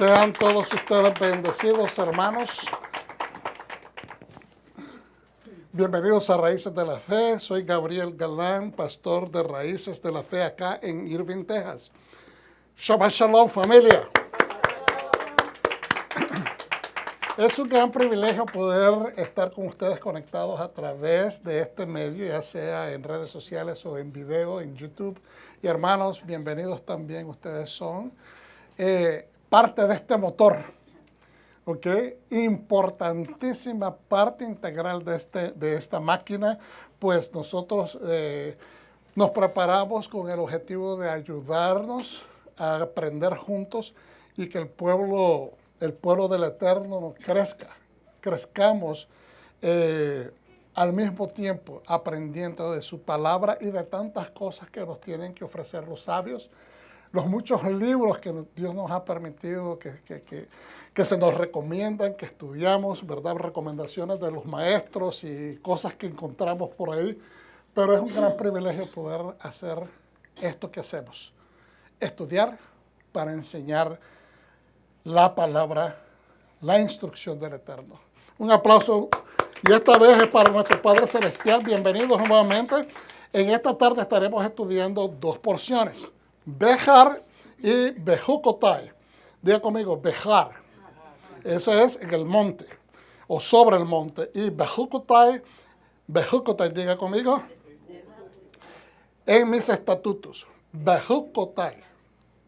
Sean todos ustedes bendecidos, hermanos. Bienvenidos a Raíces de la Fe. Soy Gabriel Galán, pastor de Raíces de la Fe acá en Irving, Texas. Shabbat Shalom, familia. Es un gran privilegio poder estar con ustedes conectados a través de este medio, ya sea en redes sociales o en video, en YouTube. Y hermanos, bienvenidos también. Ustedes son parte de este motor, ¿ok? Importantísima parte integral de esta máquina, pues nosotros nos preparamos con el objetivo de ayudarnos a aprender juntos y que el pueblo del Eterno crezcamos al mismo tiempo aprendiendo de su palabra y de tantas cosas que nos tienen que ofrecer los sabios, los muchos libros que Dios nos ha permitido que se nos recomiendan, que estudiamos, ¿verdad? Recomendaciones de los maestros y cosas que encontramos por ahí. Pero es un gran privilegio poder hacer esto que hacemos. Estudiar para enseñar la palabra, la instrucción del Eterno. Un aplauso. Y esta vez es para nuestro Padre Celestial. Bienvenidos nuevamente. En esta tarde estaremos estudiando dos porciones. Bejar y Bejucotai. Diga conmigo, Bejar. Ese es en el monte o sobre el monte. Y Bejucotai, diga conmigo, en mis estatutos. Bejucotai.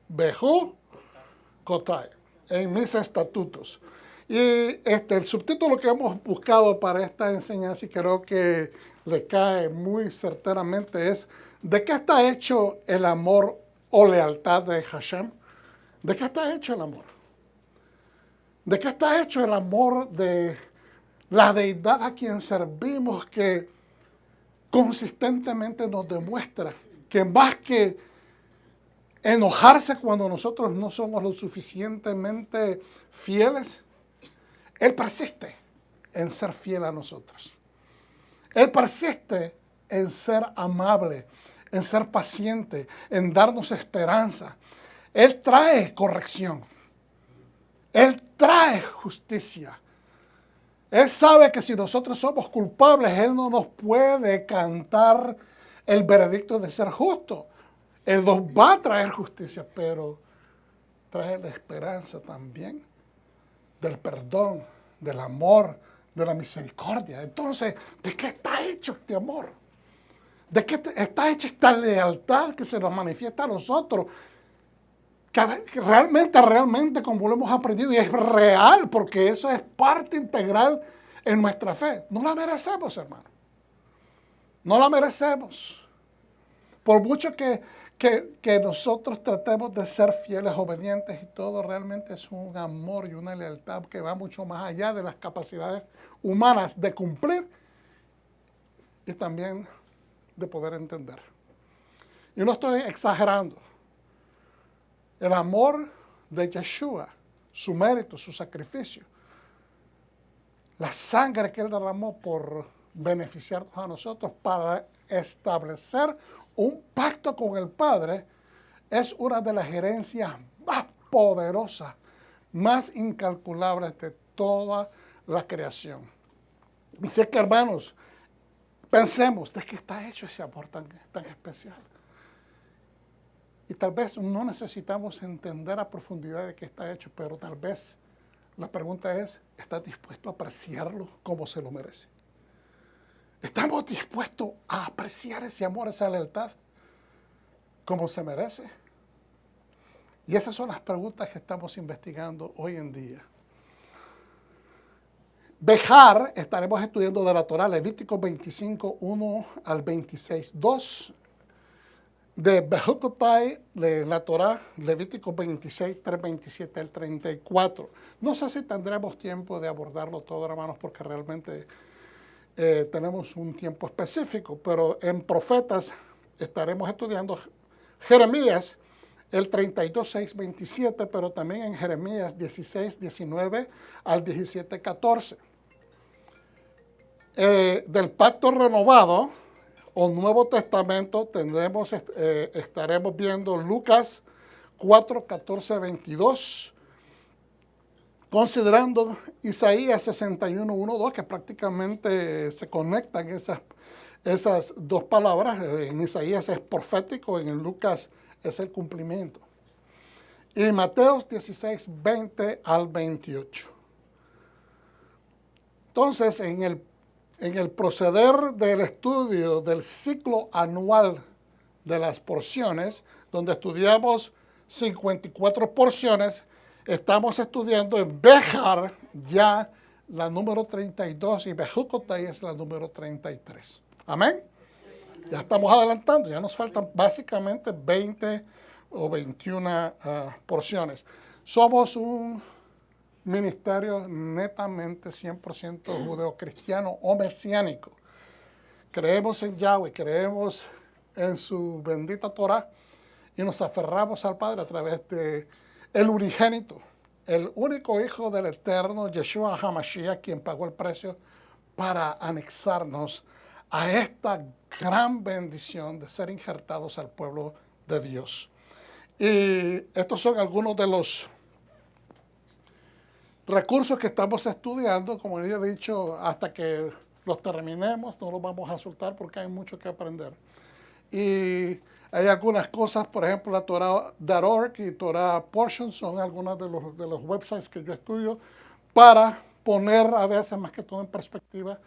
Bejucotai. En mis estatutos. Y el subtítulo que hemos buscado para esta enseñanza, y creo que le cae muy certeramente, es ¿de qué está hecho el amor o lealtad de Hashem? ¿De qué está hecho el amor? ¿De qué está hecho el amor de la deidad a quien servimos, que consistentemente nos demuestra que más que enojarse cuando nosotros no somos lo suficientemente fieles, Él persiste en ser fiel a nosotros? Él persiste en ser amable, en ser paciente, en darnos esperanza. Él trae corrección. Él trae justicia. Él sabe que si nosotros somos culpables, Él no nos puede cantar el veredicto de ser justo. Él nos va a traer justicia, pero trae la esperanza también del perdón, del amor, de la misericordia. Entonces, ¿de qué está hecho este amor? ¿De qué está hecha esta lealtad que se nos manifiesta a nosotros? Que realmente, como lo hemos aprendido, y es real, porque eso es parte integral en nuestra fe. No la merecemos, hermano. No la merecemos. Por mucho que nosotros tratemos de ser fieles, obedientes y todo, realmente es un amor y una lealtad que va mucho más allá de las capacidades humanas de cumplir y también de poder entender. Y no estoy exagerando. El amor de Yeshua, su mérito, su sacrificio, la sangre que Él derramó por beneficiarnos a nosotros para establecer un pacto con el Padre, es una de las herencias más poderosas, más incalculables de toda la creación. Así que, hermanos, pensemos, ¿de qué está hecho ese amor tan especial? Y tal vez no necesitamos entender a profundidad de qué está hecho, pero tal vez la pregunta es, ¿estás dispuesto a apreciarlo como se lo merece? ¿Estamos dispuestos a apreciar ese amor, esa lealtad, como se merece? Y esas son las preguntas que estamos investigando hoy en día. Bejar, estaremos estudiando de la Torah, Levítico 25, 1 al 26, 2. De Bejucotai, de la Torah, Levítico 26, 3, 27 al 34. No sé si tendremos tiempo de abordarlo todo, hermanos, porque realmente tenemos un tiempo específico, pero en Profetas estaremos estudiando Jeremías, el 32, 6, 27, pero también en Jeremías 16, 19 al 17, 14. Del pacto renovado o Nuevo Testamento estaremos viendo Lucas 4, 14, 22, considerando Isaías 61, 1, 2, que prácticamente se conectan esas dos palabras. En Isaías es profético, en Lucas es el cumplimiento. Y Mateo 16, 20 al 28. Entonces, en el proceder del estudio del ciclo anual de las porciones, donde estudiamos 54 porciones, estamos estudiando en Behar ya la número 32 y Bejucotay es la número 33. Amén. Ya estamos adelantando, ya nos faltan básicamente 20 o 21 porciones. Somos un ministerio netamente 100% judeocristiano o mesiánico. Creemos en Yahweh, creemos en su bendita Torah y nos aferramos al Padre a través de el unigénito, el único Hijo del Eterno, Yeshua HaMashiach, quien pagó el precio para anexarnos a esta gran bendición de ser injertados al pueblo de Dios. Y estos son algunos de los recursos que estamos estudiando. Como les he dicho, hasta que los terminemos no los vamos a soltar porque hay mucho que aprender. Y hay algunas cosas, por ejemplo, la Torah.org y Torah Portion son algunos de los websites que yo estudio para poner a veces más que todo en perspectiva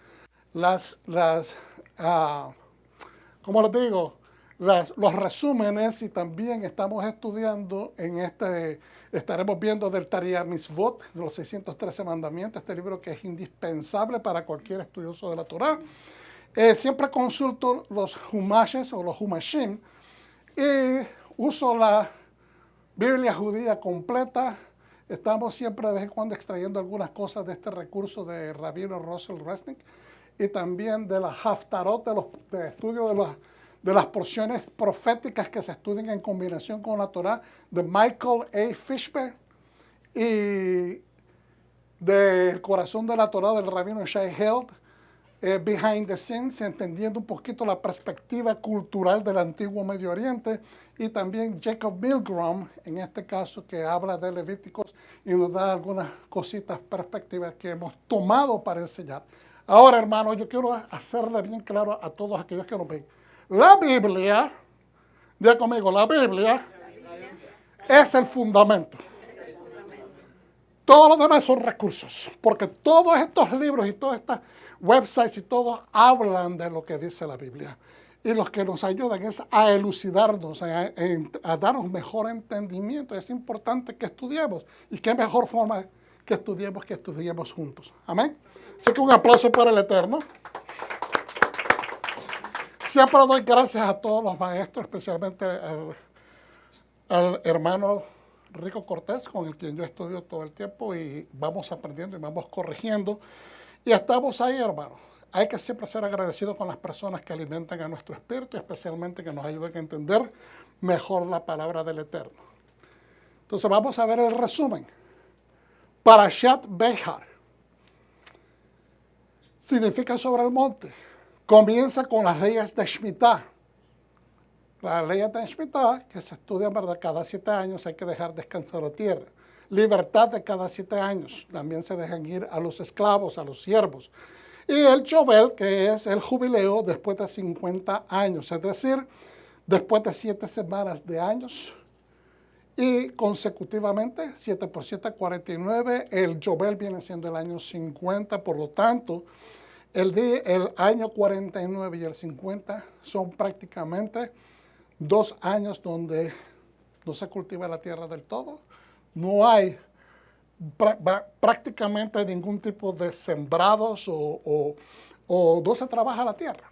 ¿cómo les digo? Los resúmenes, y también estamos estudiando estaremos viendo del Taria Mitzvot, los 613 mandamientos, este libro que es indispensable para cualquier estudioso de la Torah. Siempre consulto los Humashes o los Humashim y uso la Biblia judía completa. Estamos siempre de vez en cuando extrayendo algunas cosas de este recurso de Rabino Russell Resnick y también de la Haftarot, de estudio de las porciones proféticas que se estudian en combinación con la Torah, de Michael A. Fishbein, y del Corazón de la Torah del Rabino Shai Held, Behind the Scenes, entendiendo un poquito la perspectiva cultural del antiguo Medio Oriente, y también Jacob Milgrom, en este caso, que habla de Levíticos y nos da algunas cositas, perspectivas que hemos tomado para enseñar. Ahora, hermanos, yo quiero hacerle bien claro a todos aquellos que nos ven. La Biblia, diga conmigo, la Biblia es el fundamento. Todos los demás son recursos, porque todos estos libros y todas estas websites y todos hablan de lo que dice la Biblia. Y los que nos ayudan es a elucidarnos, a darnos mejor entendimiento. Es importante que estudiemos. Y qué mejor forma que estudiemos juntos. Amén. Así que un aplauso para el Eterno. Siempre doy gracias a todos los maestros, especialmente al hermano Rico Cortés, con el quien yo estudio todo el tiempo y vamos aprendiendo y vamos corrigiendo. Y estamos ahí, hermano. Hay que siempre ser agradecidos con las personas que alimentan a nuestro espíritu, especialmente que nos ayudan a entender mejor la palabra del Eterno. Entonces vamos a ver el resumen. Parashat Behar significa sobre el monte. Comienza con las leyes de Shemitah. Las leyes de Shemitah, que se estudian, ¿verdad? Cada 7 años hay que dejar descansar la tierra. Libertad de cada 7 años. También se dejan ir a los esclavos, a los siervos. Y el Yovel, que es el jubileo después de 50 años. Es decir, después de 7 semanas de años. Y consecutivamente, 7 por 7, 49. El Yovel viene siendo el año 50. Por lo tanto, el año 49 y el 50 son prácticamente 2 años donde no se cultiva la tierra del todo. No hay prácticamente ningún tipo de sembrados o no se trabaja la tierra.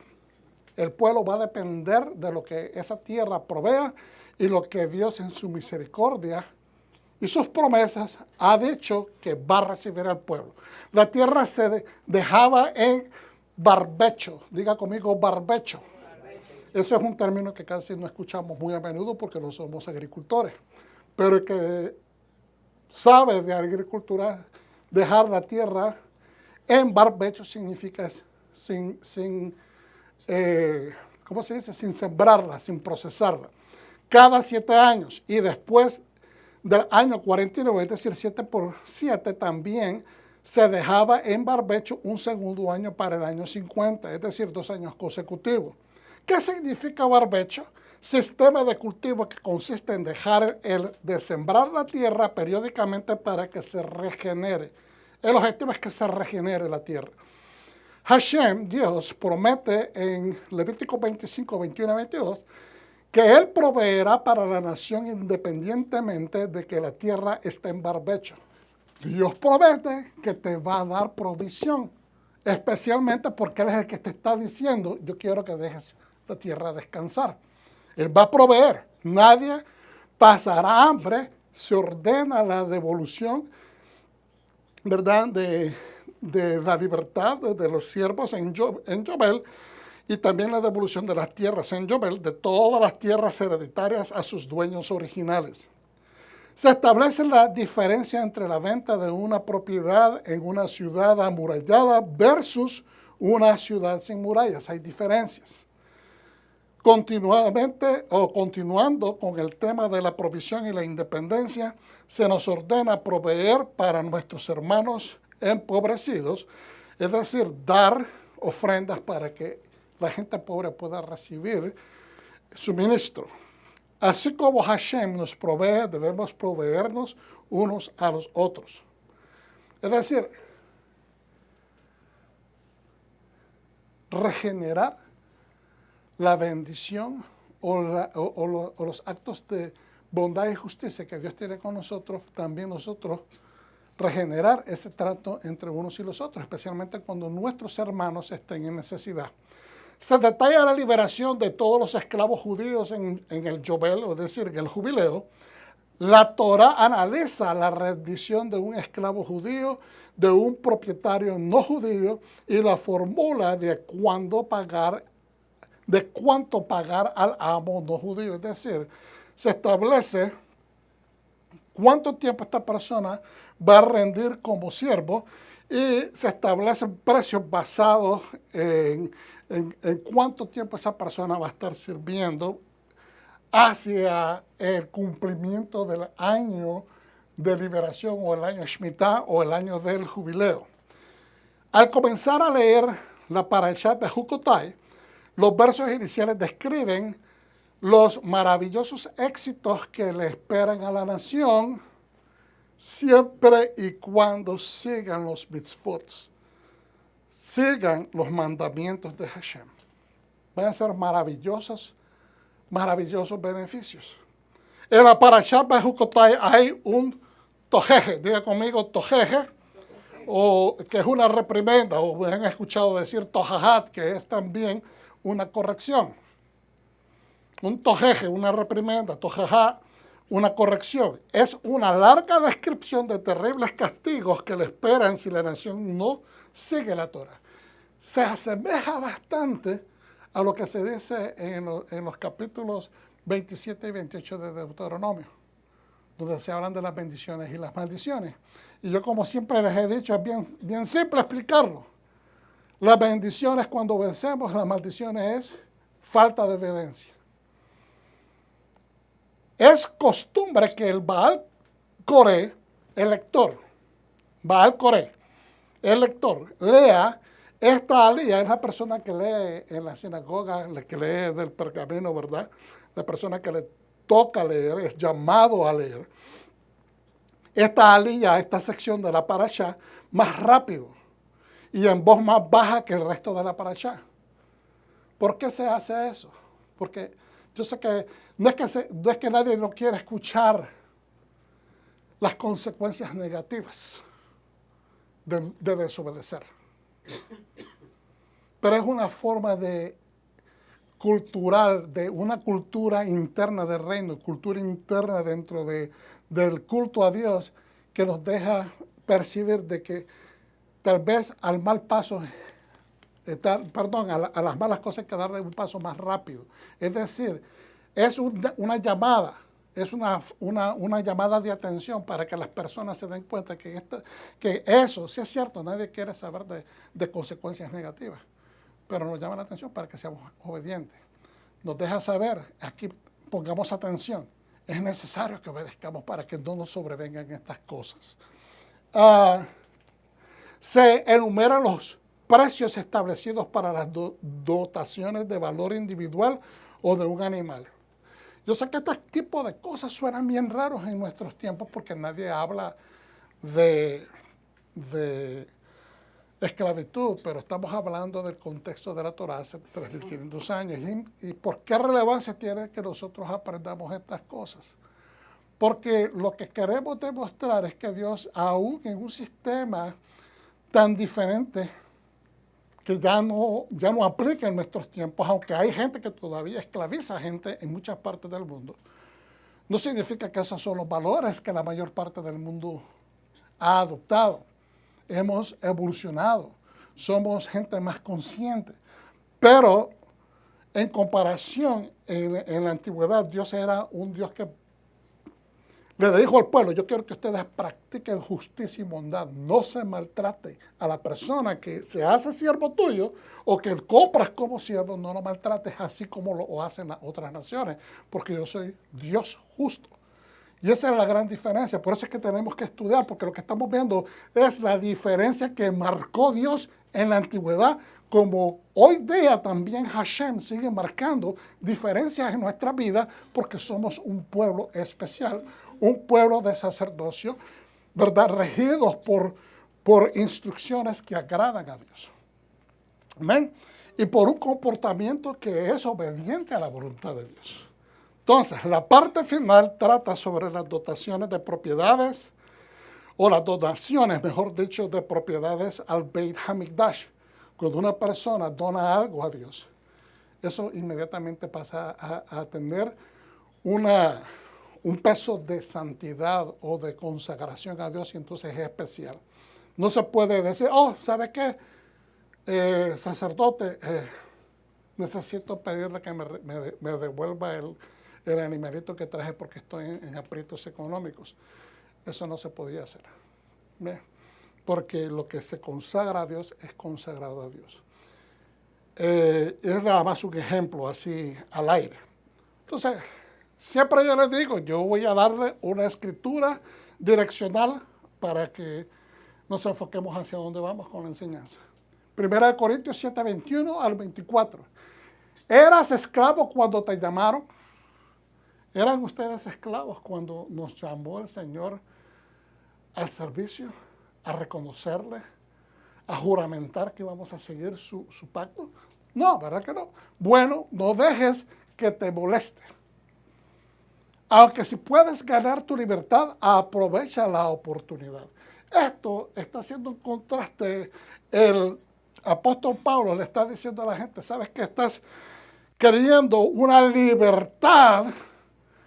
El pueblo va a depender de lo que esa tierra provea y lo que Dios en su misericordia y sus promesas ha dicho que va a recibir al pueblo. La tierra se dejaba en barbecho. Diga conmigo, barbecho. Eso es un término que casi no escuchamos muy a menudo porque no somos agricultores. Pero el que sabe de agricultura, dejar la tierra en barbecho significa ¿cómo se dice? Sin sembrarla, sin procesarla. Cada 7 años. Y después del año 49, es decir, 7 por 7, también se dejaba en barbecho un segundo año para el año 50, es decir, 2 años consecutivos. ¿Qué significa barbecho? Sistema de cultivo que consiste en dejar de sembrar la tierra periódicamente para que se regenere. El objetivo es que se regenere la tierra. Hashem, Dios, promete en Levítico 25, 21 y 22 que Él proveerá para la nación independientemente de que la tierra esté en barbecho. Dios promete que te va a dar provisión, especialmente porque Él es el que te está diciendo, yo quiero que dejes la tierra descansar. Él va a proveer, nadie pasará hambre, se ordena la devolución, ¿verdad?, de la libertad de los siervos en Yobel, y también la devolución de las tierras en Yobel, de todas las tierras hereditarias a sus dueños originales. Se establece la diferencia entre la venta de una propiedad en una ciudad amurallada versus una ciudad sin murallas. Hay diferencias. Continuando con el tema de la provisión y la independencia, se nos ordena proveer para nuestros hermanos empobrecidos, es decir, dar ofrendas para que la gente pobre pueda recibir suministro. Así como Hashem nos provee, debemos proveernos unos a los otros. Es decir, regenerar la bendición o los actos de bondad y justicia que Dios tiene con nosotros, también nosotros regenerar ese trato entre unos y los otros, especialmente cuando nuestros hermanos estén en necesidad. Se detalla la liberación de todos los esclavos judíos en el Yobel, es decir, en el jubileo. La Torah analiza la rendición de un esclavo judío, de un propietario no judío, y la fórmula de cuánto pagar al amo no judío. Es decir, se establece cuánto tiempo esta persona va a rendir como siervo y se establecen precios basados en cuánto tiempo esa persona va a estar sirviendo hacia el cumplimiento del año de liberación o el año Shemitah o el año del jubileo. Al comenzar a leer la Parashat de Jukotai, los versos iniciales describen los maravillosos éxitos que le esperan a la nación siempre y cuando sigan los mitzvot, sigan los mandamientos de Hashem. Van a ser maravillosos beneficios. En la Parashat de Jukotai hay un tojeje, diga conmigo tojeje, o que es una reprimenda, o me han escuchado decir tojahat, que es también una corrección. Un tojeje, una reprimenda, tojajá, una corrección. Es una larga descripción de terribles castigos que le esperan si la nación no sigue la Torah. Se asemeja bastante a lo que se dice en los capítulos 27 y 28 de Deuteronomio, donde se hablan de las bendiciones y las maldiciones. Y yo, como siempre les he dicho, es bien simple explicarlo. Las bendiciones cuando obedecemos, las maldiciones es falta de obediencia. Es costumbre que el Baal Coré, el lector, lea esta alía. Es la persona que lee en la sinagoga, la que lee del pergamino, ¿verdad? La persona que le toca leer, es llamado a leer esta alía, esta sección de la parashá, más rápido y en voz más baja que el resto de la parashá. ¿Por qué se hace eso? Porque yo sé que no es que nadie no quiera escuchar las consecuencias negativas de desobedecer. Pero es una forma cultural, de una cultura interna del reino, cultura interna dentro del culto a Dios, que nos deja percibir de que tal vez al mal paso, a las malas cosas hay que darle un paso más rápido. Es decir, es una llamada, es una llamada de atención para que las personas se den cuenta que eso, sí es cierto, nadie quiere saber de consecuencias negativas, pero nos llama la atención para que seamos obedientes. Nos deja saber, aquí pongamos atención, Es necesario que obedezcamos para que no nos sobrevengan estas cosas. Se enumeran los precios establecidos para las dotaciones de valor individual o de un animal. Yo sé que este tipo de cosas suenan bien raros en nuestros tiempos porque nadie habla de esclavitud, pero estamos hablando del contexto de la Torá hace 3.500 años. ¿Y por qué relevancia tiene que nosotros aprendamos estas cosas? Porque lo que queremos demostrar es que Dios, aún en un sistema tan diferente, que ya no aplica en nuestros tiempos, aunque hay gente que todavía esclaviza a gente en muchas partes del mundo, no significa que esos son los valores que la mayor parte del mundo ha adoptado. Hemos evolucionado, somos gente más consciente, pero en comparación, en la antigüedad, Dios era un Dios que le dijo al pueblo: yo quiero que ustedes practiquen justicia y bondad. No se maltrate a la persona que se hace siervo tuyo o que compras como siervo, no lo maltrates así como lo hacen las otras naciones, porque yo soy Dios justo. Y esa es la gran diferencia. Por eso es que tenemos que estudiar, porque lo que estamos viendo es la diferencia que marcó Dios en la antigüedad, como hoy día también Hashem sigue marcando diferencias en nuestra vida, porque somos un pueblo especial, un pueblo de sacerdocio, ¿verdad? Regidos por instrucciones que agradan a Dios. Amén. Y por un comportamiento que es obediente a la voluntad de Dios. Entonces, la parte final trata sobre las dotaciones de propiedades, o las donaciones, mejor dicho, de propiedades al Beit HaMikdash. Cuando una persona dona algo a Dios, eso inmediatamente pasa a tener un peso de santidad o de consagración a Dios, y entonces es especial. No se puede decir: oh, ¿sabe qué? Sacerdote, necesito pedirle que me devuelva el animalito que traje porque estoy en aprietos económicos. Eso no se podía hacer. ¿Ve? Porque lo que se consagra a Dios es consagrado a Dios. Es nada más un ejemplo así al aire. Entonces, siempre yo les digo, yo voy a darle una escritura direccional para que nos enfoquemos hacia dónde vamos con la enseñanza. 1 Corintios 7, 21 al 24. ¿Eras esclavo cuando te llamaron? ¿Eran ustedes esclavos cuando nos llamó el Señor al servicio, a reconocerle, a juramentar que íbamos a seguir su pacto? No, ¿verdad que no? Bueno, no dejes que te moleste. Aunque si puedes ganar tu libertad, aprovecha la oportunidad. Esto está haciendo un contraste. El apóstol Pablo le está diciendo a la gente: ¿sabes que estás queriendo una libertad,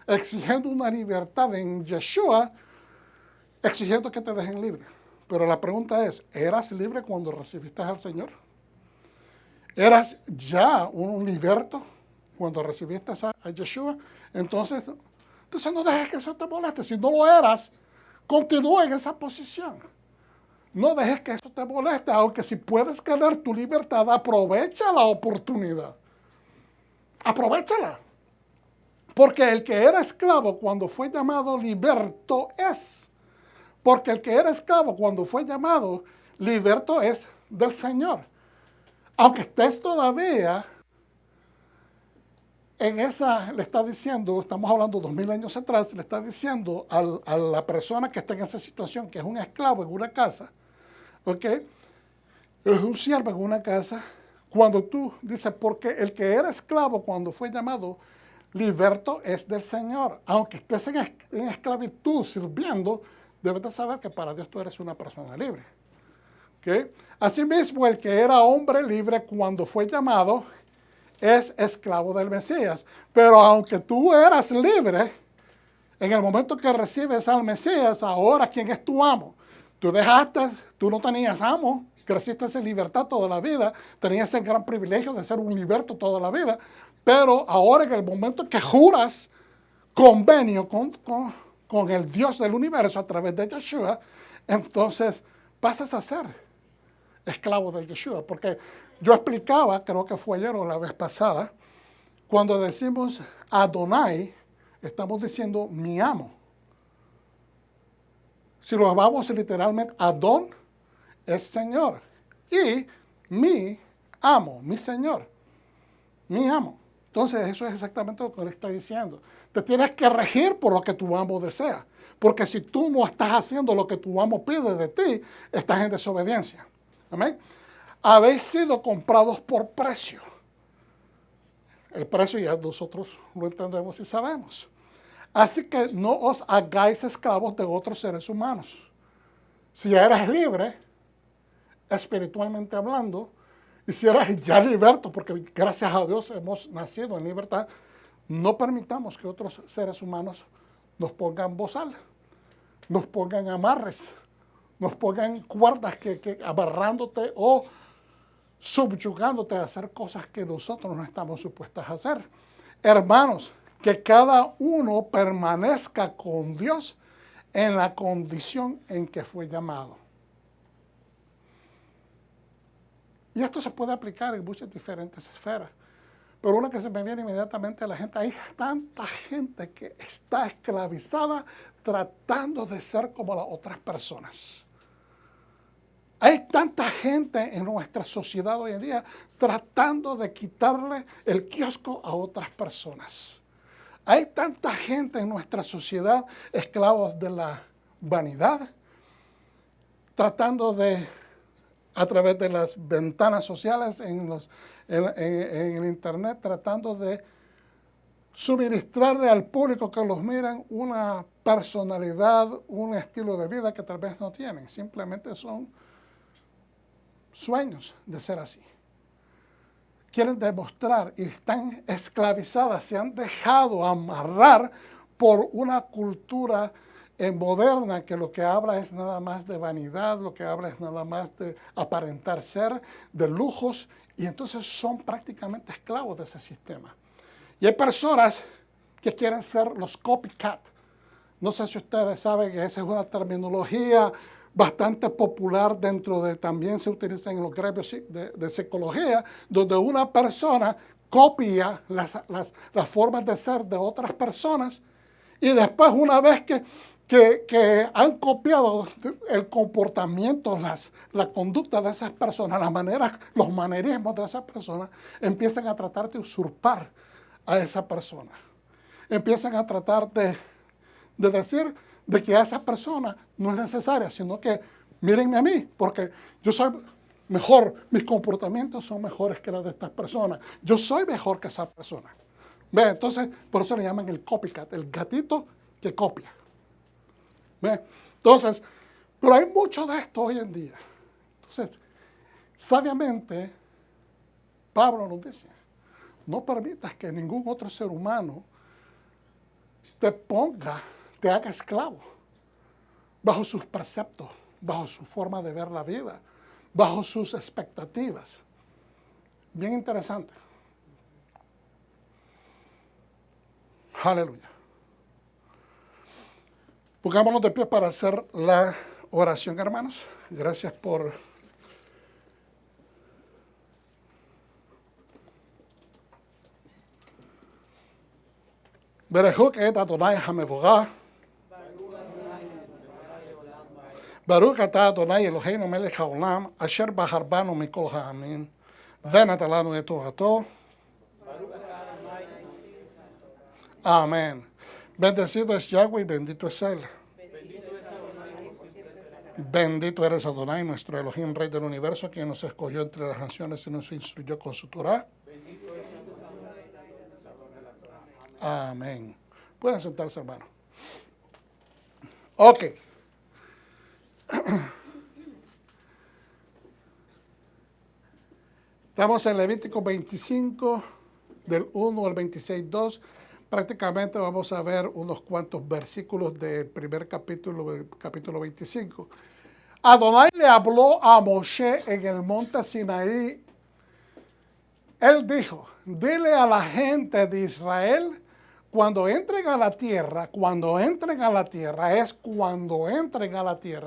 exigiendo una libertad en Yeshua, exigiendo que te dejen libre? Pero la pregunta es: ¿eras libre cuando recibiste al Señor? ¿Eras ya un liberto cuando recibiste a Yeshua? Entonces no dejes que eso te moleste. Si no lo eras, continúa en esa posición. No dejes que eso te moleste, aunque si puedes ganar tu libertad, aprovecha la oportunidad. Aprovéchala. Porque el que era esclavo cuando fue llamado liberto es. Porque el que era esclavo cuando fue llamado liberto es del Señor. Aunque estés todavía en esa, le está diciendo, estamos hablando 2000 años atrás, le está diciendo a la persona que está en esa situación, que es un esclavo en una casa, ¿ok? Es un siervo en una casa. Cuando tú dices, porque el que era esclavo cuando fue llamado liberto es del Señor. Aunque estés en esclavitud sirviendo, debes de saber que para Dios tú eres una persona libre. ¿Okay? Asimismo, el que era hombre libre cuando fue llamado es esclavo del Mesías. Pero aunque tú eras libre, en el momento que recibes al Mesías, ahora ¿quién es tu amo? Tú no tenías amo, creciste en libertad toda la vida, tenías el gran privilegio de ser un liberto toda la vida, pero ahora en el momento que juras convenio con el Dios del universo a través de Yeshua, entonces pasas a ser esclavo de Yeshua. Porque yo explicaba, creo que fue ayer o la vez pasada, cuando decimos Adonai, estamos diciendo mi amo. Si lo vamos literalmente, Adón es Señor. Y mi amo, mi Señor, mi amo. Entonces eso es exactamente lo que él está diciendo. Te tienes que regir por lo que tu amo desea. Porque si tú no estás haciendo lo que tu amo pide de ti, estás en desobediencia. Amén. Habéis sido comprados por precio. El precio ya nosotros lo entendemos y sabemos. Así que no os hagáis esclavos de otros seres humanos. Si eres libre, espiritualmente hablando, y si eres ya liberto, porque gracias a Dios hemos nacido en libertad, no permitamos que otros seres humanos nos pongan bozal, nos pongan amarres, nos pongan cuerdas que amarrándote o subyugándote a hacer cosas que nosotros no estamos supuestos a hacer. Hermanos, que cada uno permanezca con Dios en la condición en que fue llamado. Y esto se puede aplicar en muchas diferentes esferas. Pero una que se me viene inmediatamente a la gente, hay tanta gente que está esclavizada tratando de ser como las otras personas. Hay tanta gente en nuestra sociedad hoy en día tratando de quitarle el kiosco a otras personas. Hay tanta gente en nuestra sociedad esclavos de la vanidad, tratando de, a través de las ventanas sociales en el internet, tratando de suministrarle al público que los miran una personalidad, un estilo de vida que tal vez no tienen. Simplemente son sueños de ser así. Quieren demostrar y están esclavizadas, se han dejado amarrar por una cultura moderna que lo que habla es nada más de vanidad, lo que habla es nada más de aparentar ser, de lujos, y entonces son prácticamente esclavos de ese sistema. Y hay personas que quieren ser los copycat. No sé si ustedes saben que esa es una terminología bastante popular dentro de, también se utiliza en los gremios de psicología, donde una persona copia las formas de ser de otras personas y después una vez que han copiado el comportamiento, la conducta de esas personas, las maneras, los manerismos de esas personas, empiezan a tratar de usurpar a esa persona. Empiezan a tratar de decir de que a esa persona no es necesaria, sino que mírenme a mí, porque yo soy mejor, mis comportamientos son mejores que los de estas personas. Yo soy mejor que esa persona. ¿Ve? Entonces, por eso le llaman el copycat, el gatito que copia. ¿Ve? Entonces, pero hay mucho de esto hoy en día. Entonces, sabiamente, Pablo nos dice, no permitas que ningún otro ser humano te haga esclavo bajo sus preceptos, bajo su forma de ver la vida, bajo sus expectativas. Bien interesante. Aleluya. Pongámonos de pie para hacer la oración, hermanos. Gracias por Berejuk et Adonai hamevogah. Baruch atah Adonai Eloheinu melech haolam, asher bahar banu mikol ha'amin, ונתן לנו את תורתו. Amén. Bendecido es Yahweh y bendito es Él. Bendito eres Adonai, nuestro Elohim, Rey del universo, quien nos escogió entre las naciones y nos instruyó con su Torah. Amén. Pueden sentarse, hermano. Ok. Estamos en Levítico 25, del 1 al 26, 2. Prácticamente vamos a ver unos cuantos versículos del primer capítulo 25. Adonai le habló a Moshe en el monte Sinaí. Él dijo, dile a la gente de Israel, cuando entren a la tierra, es cuando entren a la tierra, es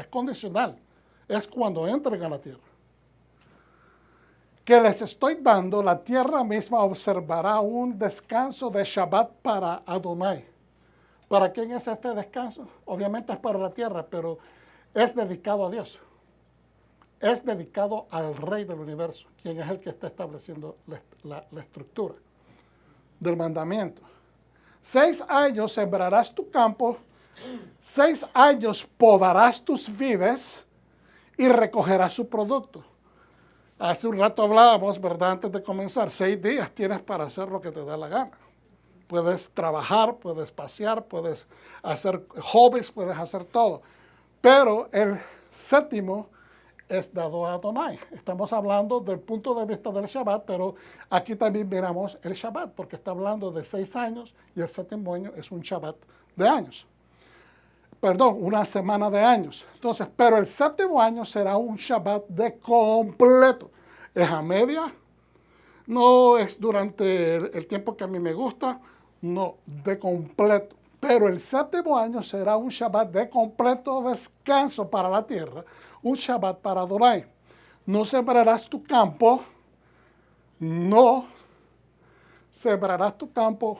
condicional, es cuando entren a la tierra. Que les estoy dando, la tierra misma observará un descanso de Shabbat para Adonai. ¿Para quién es este descanso? Obviamente es para la tierra, pero es dedicado a Dios. Es dedicado al Rey del universo, quien es el que está estableciendo la estructura del mandamiento. 6 años sembrarás tu campo, 6 años podarás tus vides y recogerás su producto. Hace un rato hablábamos, ¿verdad? Antes de comenzar, 6 días tienes para hacer lo que te da la gana. Puedes trabajar, puedes pasear, puedes hacer hobbies, puedes hacer todo. Pero el séptimo es dado a Adonai. Estamos hablando del punto de vista del Shabbat, pero aquí también miramos el Shabbat, porque está hablando de 6 años y el séptimo año es un Shabbat de años. Perdón, una semana de años. Entonces, pero el séptimo año será un Shabbat de completo. ¿Es a media? No es durante el tiempo que a mí me gusta, no, de completo. Pero el séptimo año será un Shabbat de completo descanso para la tierra, un Shabbat para Adonai. No sembrarás tu campo, no sembrarás tu campo,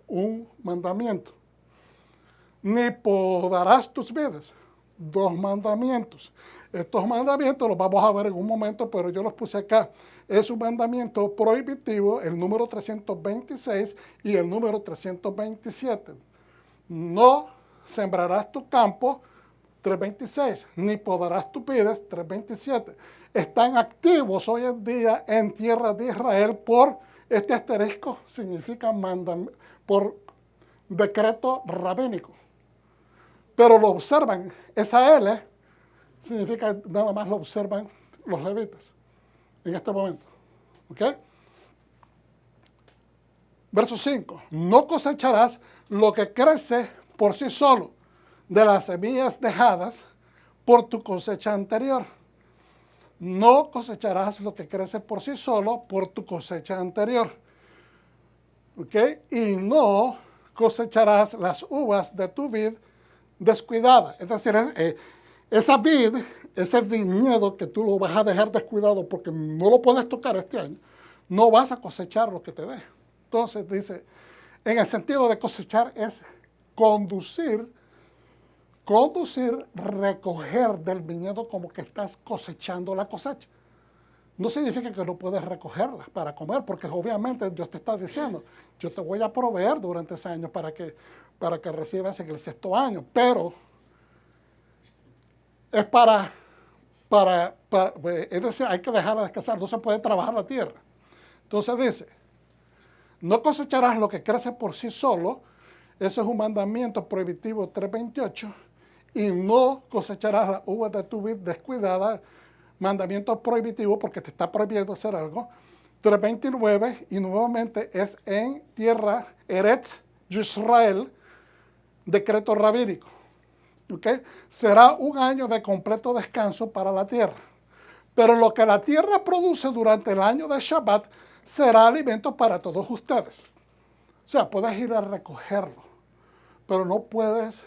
un mandamiento. Ni podarás tus vides, 2 mandamientos. Estos mandamientos los vamos a ver en un momento, pero yo los puse acá. Es un mandamiento prohibitivo, el número 326 y el número 327. No sembrarás tu campo, 326, ni podarás tus vides, 327. Están activos hoy en día en tierra de Israel por este asterisco, significa por decreto rabínico. Pero lo observan, esa L significa nada más lo observan los levitas en este momento. ¿Ok? Verso 5. No cosecharás lo que crece por sí solo de las semillas dejadas por tu cosecha anterior. No cosecharás lo que crece por sí solo por tu cosecha anterior. ¿Ok? Y no cosecharás las uvas de tu vid descuidada. Es decir, esa vid, ese viñedo que tú lo vas a dejar descuidado porque no lo puedes tocar este año, no vas a cosechar lo que te dé. Entonces dice, en el sentido de cosechar es conducir, recoger del viñedo como que estás cosechando la cosecha. No significa que no puedes recogerla para comer, porque obviamente Dios te está diciendo, yo te voy a proveer durante ese año para que recibas en el 6º año, pero es es decir, hay que dejarla descansar, no se puede trabajar la tierra. Entonces dice, no cosecharás lo que crece por sí solo, eso es un mandamiento prohibitivo 328, y no cosecharás la uva de tu vid descuidada, mandamiento prohibitivo porque te está prohibiendo hacer algo. 329, y nuevamente es en tierra Eretz Yisrael, decreto rabínico. ¿Okay? Será un año de completo descanso para la tierra. Pero lo que la tierra produce durante el año de Shabbat será alimento para todos ustedes. O sea, puedes ir a recogerlo, pero no puedes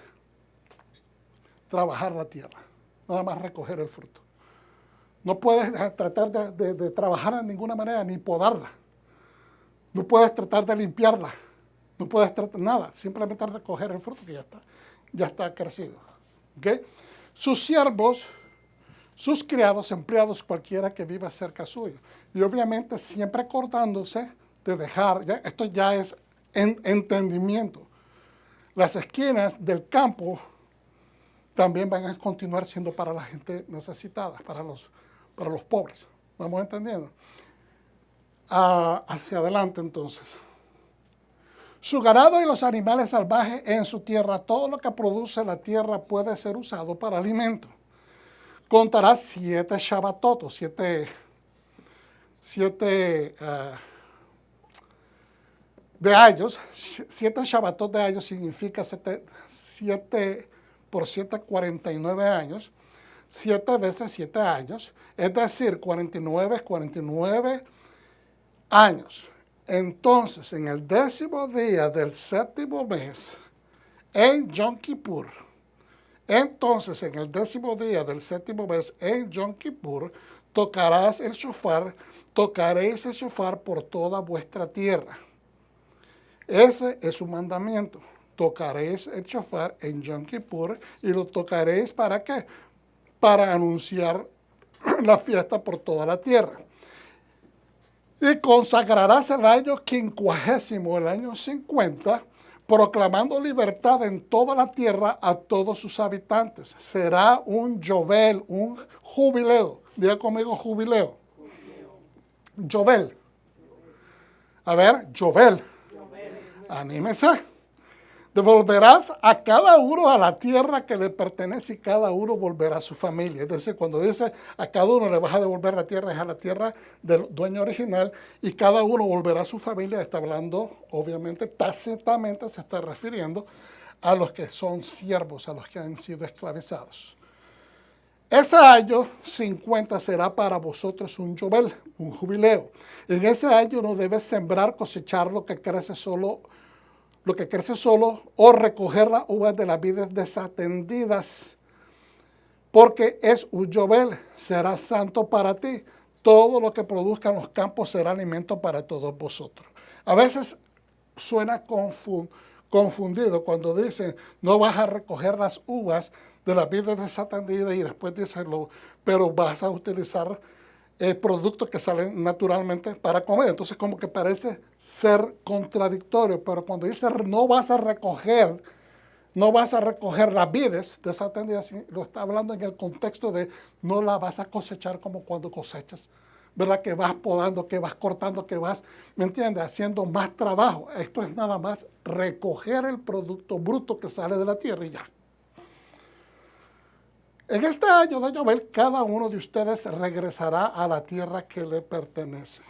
trabajar la tierra, nada más recoger el fruto. No puedes tratar de trabajar de ninguna manera, ni podarla. No puedes tratar de limpiarla. No puedes tratar nada, simplemente recoger el fruto que ya está crecido. ¿Okay? Sus siervos, sus criados, empleados, cualquiera que viva cerca suyo. Y obviamente siempre acordándose de dejar, esto ya es entendimiento. Las esquinas del campo también van a continuar siendo para la gente necesitada, para los pobres. ¿Vamos entendiendo? Hacia adelante entonces. Su ganado y los animales salvajes en su tierra, todo lo que produce la tierra puede ser usado para alimento. Contará 7 Shabbatot, 7 de años. 7 Shabbatot de años significa 7 por 7, 49 años. 7 veces 7 años, es decir, 49 años. Entonces, en el 10º día del 7º mes, en Yom Kippur, entonces en el 10º día del 7º mes, en Yom Kippur, tocaréis el shofar por toda vuestra tierra. Ese es un mandamiento. tocaréis el shofar en Yom Kippur y lo tocaréis ¿para qué? Para anunciar la fiesta por toda la tierra. Y consagrarás el año 50, el año 50, proclamando libertad en toda la tierra a todos sus habitantes. Será un Yobel, un jubileo. Diga conmigo jubileo. Yobel. A ver, Yobel. Anímese. Devolverás a cada uno a la tierra que le pertenece y cada uno volverá a su familia. Es decir, cuando dice a cada uno le vas a devolver la tierra, es a la tierra del dueño original y cada uno volverá a su familia. Está hablando, obviamente, tácitamente se está refiriendo a los que son siervos, a los que han sido esclavizados. Ese año 50 será para vosotros un Yobel, un jubileo. En ese año no debes sembrar, cosechar lo que crece solo o recoger las uvas de las vides desatendidas, porque es un Yobel, será santo para ti. Todo lo que produzcan los campos será alimento para todos vosotros. A veces suena confundido cuando dicen, no vas a recoger las uvas de las vides desatendidas y después dicen, pero vas a utilizar productos que salen naturalmente para comer. Entonces como que parece ser contradictorio, pero cuando dice no vas a recoger las vides desatendidas, lo está hablando en el contexto de no la vas a cosechar como cuando cosechas, ¿verdad? Que vas podando, que vas cortando, que vas, ¿me entiendes? Haciendo más trabajo. Esto es nada más recoger el producto bruto que sale de la tierra y ya. En este año de Yobel, cada uno de ustedes regresará a la tierra que le pertenece.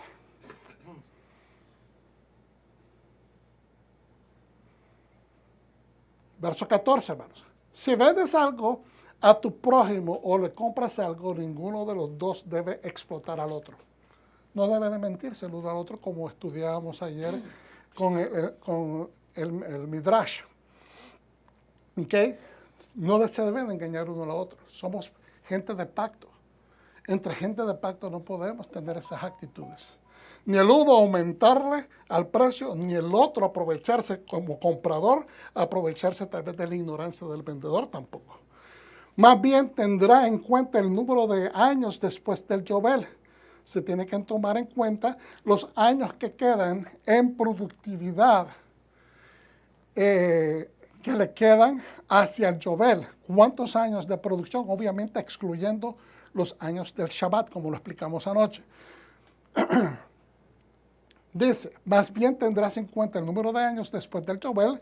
Verso 14, hermanos. Si vendes algo a tu prójimo o le compras algo, ninguno de los dos debe explotar al otro. No debe de mentirse el uno al otro, como estudiábamos ayer con el Midrash. ¿Ok? No se deben engañar uno al otro. Somos gente de pacto. Entre gente de pacto no podemos tener esas actitudes. Ni el uno aumentarle al precio, ni el otro aprovecharse como comprador, aprovecharse tal vez de la ignorancia del vendedor tampoco. Más bien tendrá en cuenta el número de años después del Yobel. Se tiene que tomar en cuenta los años que quedan en productividad que le quedan hacia el Yobel. ¿Cuántos años de producción? Obviamente excluyendo los años del Shabbat, como lo explicamos anoche. Dice, más bien tendrás en cuenta el número de años después del Yobel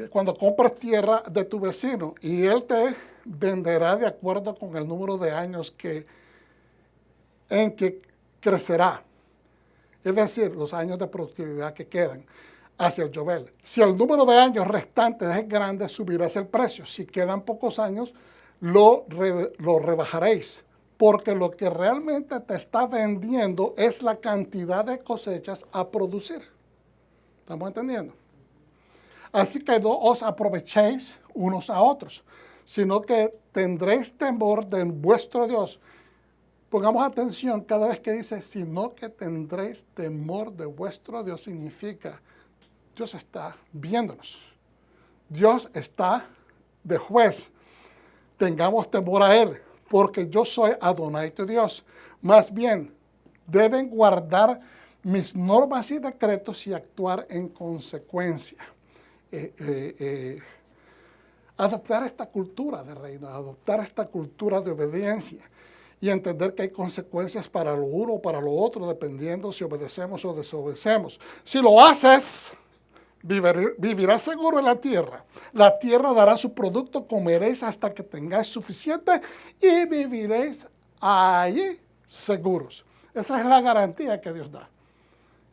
cuando compras tierra de tu vecino y él te venderá de acuerdo con el número de años en que crecerá. Es decir, los años de productividad que quedan hacia el Yobel. Si el número de años restantes es grande, subirás el precio. Si quedan pocos años, lo rebajaréis. Porque lo que realmente te está vendiendo es la cantidad de cosechas a producir. ¿Estamos entendiendo? Así que no os aprovechéis unos a otros, sino que tendréis temor de vuestro Dios. Pongamos atención cada vez que dice, sino que tendréis temor de vuestro Dios, significa Dios está viéndonos. Dios está de juez. Tengamos temor a Él, porque yo soy Adonai tu Dios. Más bien, deben guardar mis normas y decretos y actuar en consecuencia. Adoptar esta cultura de reino, adoptar esta cultura de obediencia y entender que hay consecuencias para lo uno o para lo otro, dependiendo si obedecemos o desobedecemos. Si lo haces, vivirás seguro en la tierra. La tierra dará su producto, comeréis hasta que tengáis suficiente y viviréis allí seguros. Esa es la garantía que Dios da,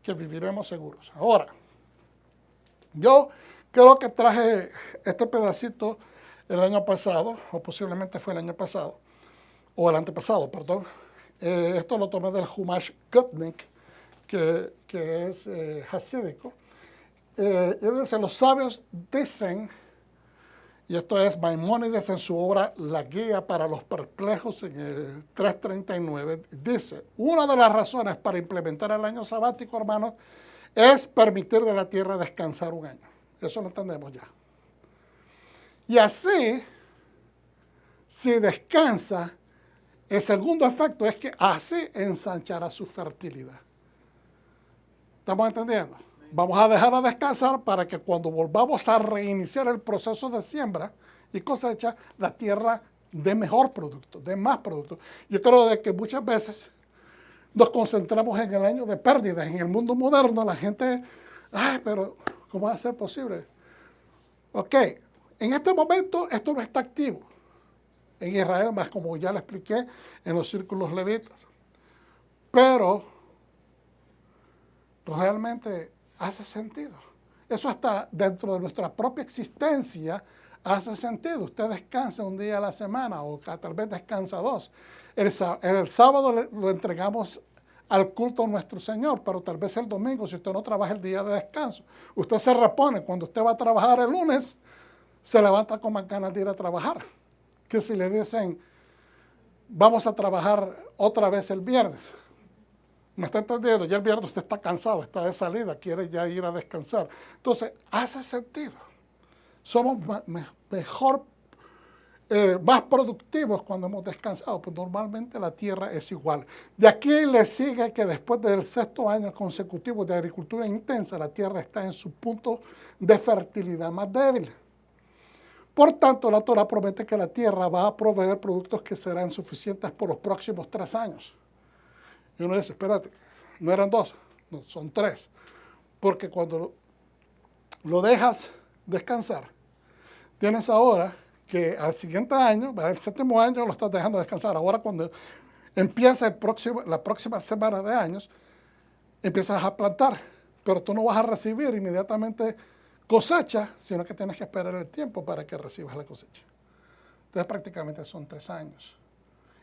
que viviremos seguros. Ahora, yo creo que traje este pedacito el año pasado, o posiblemente fue el año pasado, o el antepasado, perdón. Esto lo tomé del Humash Gutnick, que es hasídico. Y dice, los sabios dicen, y esto es Maimónides en su obra La Guía para los Perplejos en el 339, dice, una de las razones para implementar el año sabático, hermanos, es permitirle a la tierra descansar un año. Eso lo entendemos ya. Y así, si descansa, el segundo efecto es que así ensanchará su fertilidad. ¿Estamos entendiendo? Vamos a dejar a descansar para que cuando volvamos a reiniciar el proceso de siembra y cosecha, la tierra dé mejor producto, dé más producto. Yo creo de que muchas veces nos concentramos en el año de pérdidas. En el mundo moderno la gente, ay, pero ¿cómo va a ser posible? Ok, en este momento esto no está activo en Israel, más como ya le expliqué en los círculos levitas. Pero realmente hace sentido. Eso hasta dentro de nuestra propia existencia hace sentido. Usted descansa un día a la semana o tal vez descansa dos. El sábado lo entregamos al culto a nuestro Señor, pero tal vez el domingo, si usted no trabaja el día de descanso, usted se repone. Cuando usted va a trabajar el lunes, se levanta con más ganas de ir a trabajar. Que si le dicen, vamos a trabajar otra vez el viernes. ¿Me está entendiendo? Ya el viernes usted está cansado, está de salida, quiere ya ir a descansar. Entonces, hace sentido. Somos más productivos cuando hemos descansado, pues normalmente la tierra es igual. De aquí le sigue que después del 6º año consecutivo de agricultura intensa, la tierra está en su punto de fertilidad más débil. Por tanto, la Torah promete que la tierra va a proveer productos que serán suficientes por los próximos 3 años. Y uno dice, espérate, no eran 2, no, son 3. Porque cuando lo dejas descansar, tienes ahora que al siguiente año, el 7º año, lo estás dejando descansar. Ahora cuando empieza la próxima semana de años, empiezas a plantar. Pero tú no vas a recibir inmediatamente cosecha, sino que tienes que esperar el tiempo para que recibas la cosecha. Entonces prácticamente son 3 años.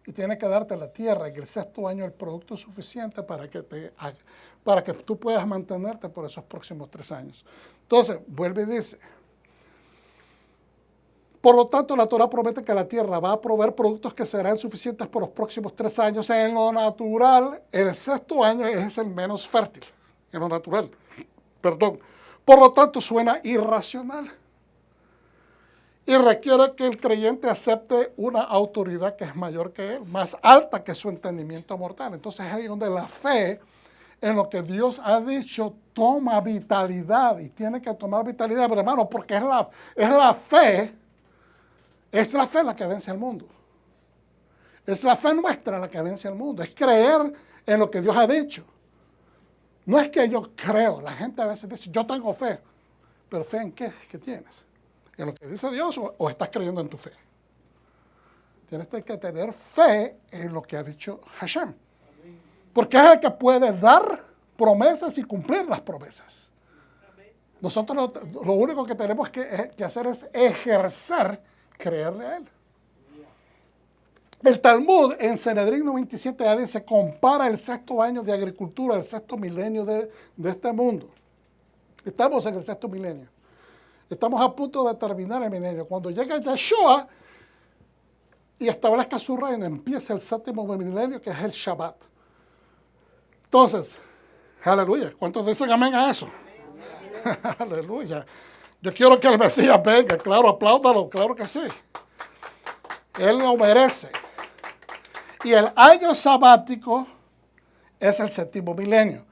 Y tiene que darte la tierra en el 6º año el producto suficiente para que tú puedas mantenerte por esos próximos 3 años. Entonces, vuelve y dice, por lo tanto, la Torah promete que la tierra va a proveer productos que serán suficientes por los próximos 3 años. En lo natural, el 6º año es el menos fértil, en lo natural. Perdón. Por lo tanto, suena irracional. Y requiere que el creyente acepte una autoridad que es mayor que él, más alta que su entendimiento mortal. Entonces es ahí donde la fe en lo que Dios ha dicho toma vitalidad y tiene que tomar vitalidad, pero hermano, porque es la fe la que vence al mundo. Es la fe nuestra la que vence al mundo. Es creer en lo que Dios ha dicho. No es que yo creo. La gente a veces dice, yo tengo fe. ¿Pero fe en qué? ¿Qué tienes? ¿En lo que dice Dios o estás creyendo en tu fe? Tienes que tener fe en lo que ha dicho Hashem. Porque es el que puede dar promesas y cumplir las promesas. Nosotros lo único que tenemos que hacer es ejercer, creerle a él. El Talmud en Sanedrín 97a dice, compara el 6º año de agricultura, el 6º milenio de este mundo. Estamos en el 6º milenio. Estamos a punto de terminar el milenio. Cuando llega Yeshua y establezca su reino, empieza el 7º milenio, que es el Shabbat. Entonces, aleluya. ¿Cuántos dicen amén a eso? Aleluya. Yo quiero que el Mesías venga. Claro, apláudalo. Claro que sí. Él lo merece. Y el año sabático es el 7º milenio,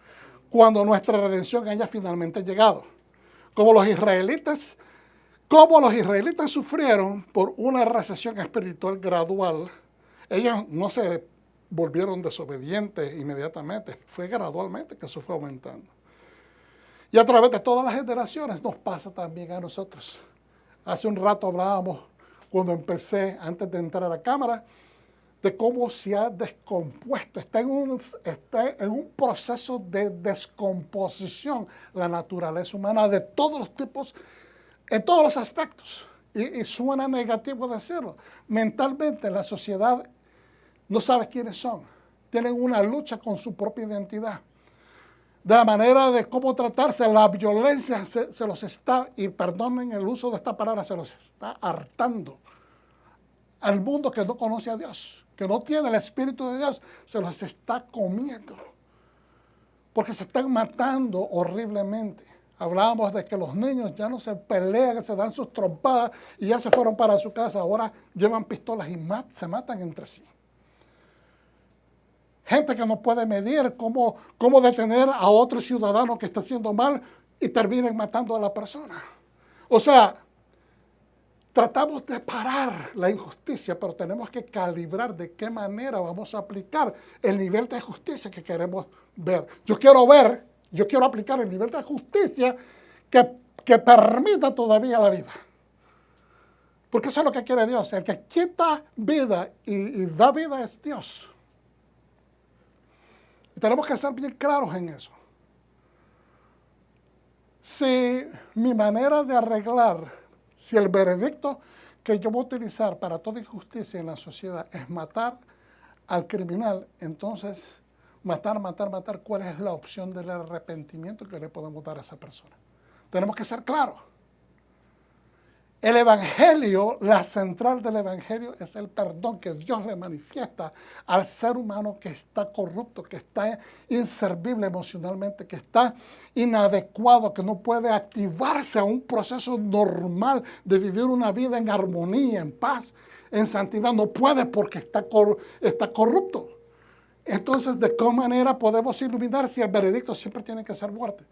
cuando nuestra redención haya finalmente llegado. Como los israelitas sufrieron por una recesión espiritual gradual, ellos no se volvieron desobedientes inmediatamente, fue gradualmente que eso fue aumentando. Y a través de todas las generaciones nos pasa también a nosotros. Hace un rato hablábamos, cuando empecé, antes de entrar a la cámara, de cómo se ha descompuesto. Está en un proceso de descomposición la naturaleza humana de todos los tipos, en todos los aspectos. Y suena negativo decirlo. Mentalmente la sociedad no sabe quiénes son. Tienen una lucha con su propia identidad. De la manera de cómo tratarse, la violencia se los está, y perdonen el uso de esta palabra, se los está hartando. Al mundo que no conoce a Dios, que no tiene el Espíritu de Dios, se los está comiendo. Porque se están matando horriblemente. Hablábamos de que los niños ya no se pelean, se dan sus trompadas y ya se fueron para su casa. Ahora llevan pistolas y se matan entre sí. Gente que no puede medir cómo detener a otro ciudadano que está haciendo mal y terminen matando a la persona. O sea, tratamos de parar la injusticia, pero tenemos que calibrar de qué manera vamos a aplicar el nivel de justicia que queremos ver. Yo quiero aplicar el nivel de justicia que permita todavía la vida. Porque eso es lo que quiere Dios. El que quita vida y da vida es Dios. Y tenemos que ser bien claros en eso. Si mi manera de arreglar, si el veredicto que yo voy a utilizar para toda injusticia en la sociedad es matar al criminal, entonces matar, ¿cuál es la opción del arrepentimiento que le podemos dar a esa persona? Tenemos que ser claros. El Evangelio, la central del Evangelio es el perdón que Dios le manifiesta al ser humano que está corrupto, que está inservible emocionalmente, que está inadecuado, que no puede activarse a un proceso normal de vivir una vida en armonía, en paz, en santidad. No puede porque está corrupto. Entonces, ¿de qué manera podemos iluminar si el veredicto siempre tiene que ser muerte?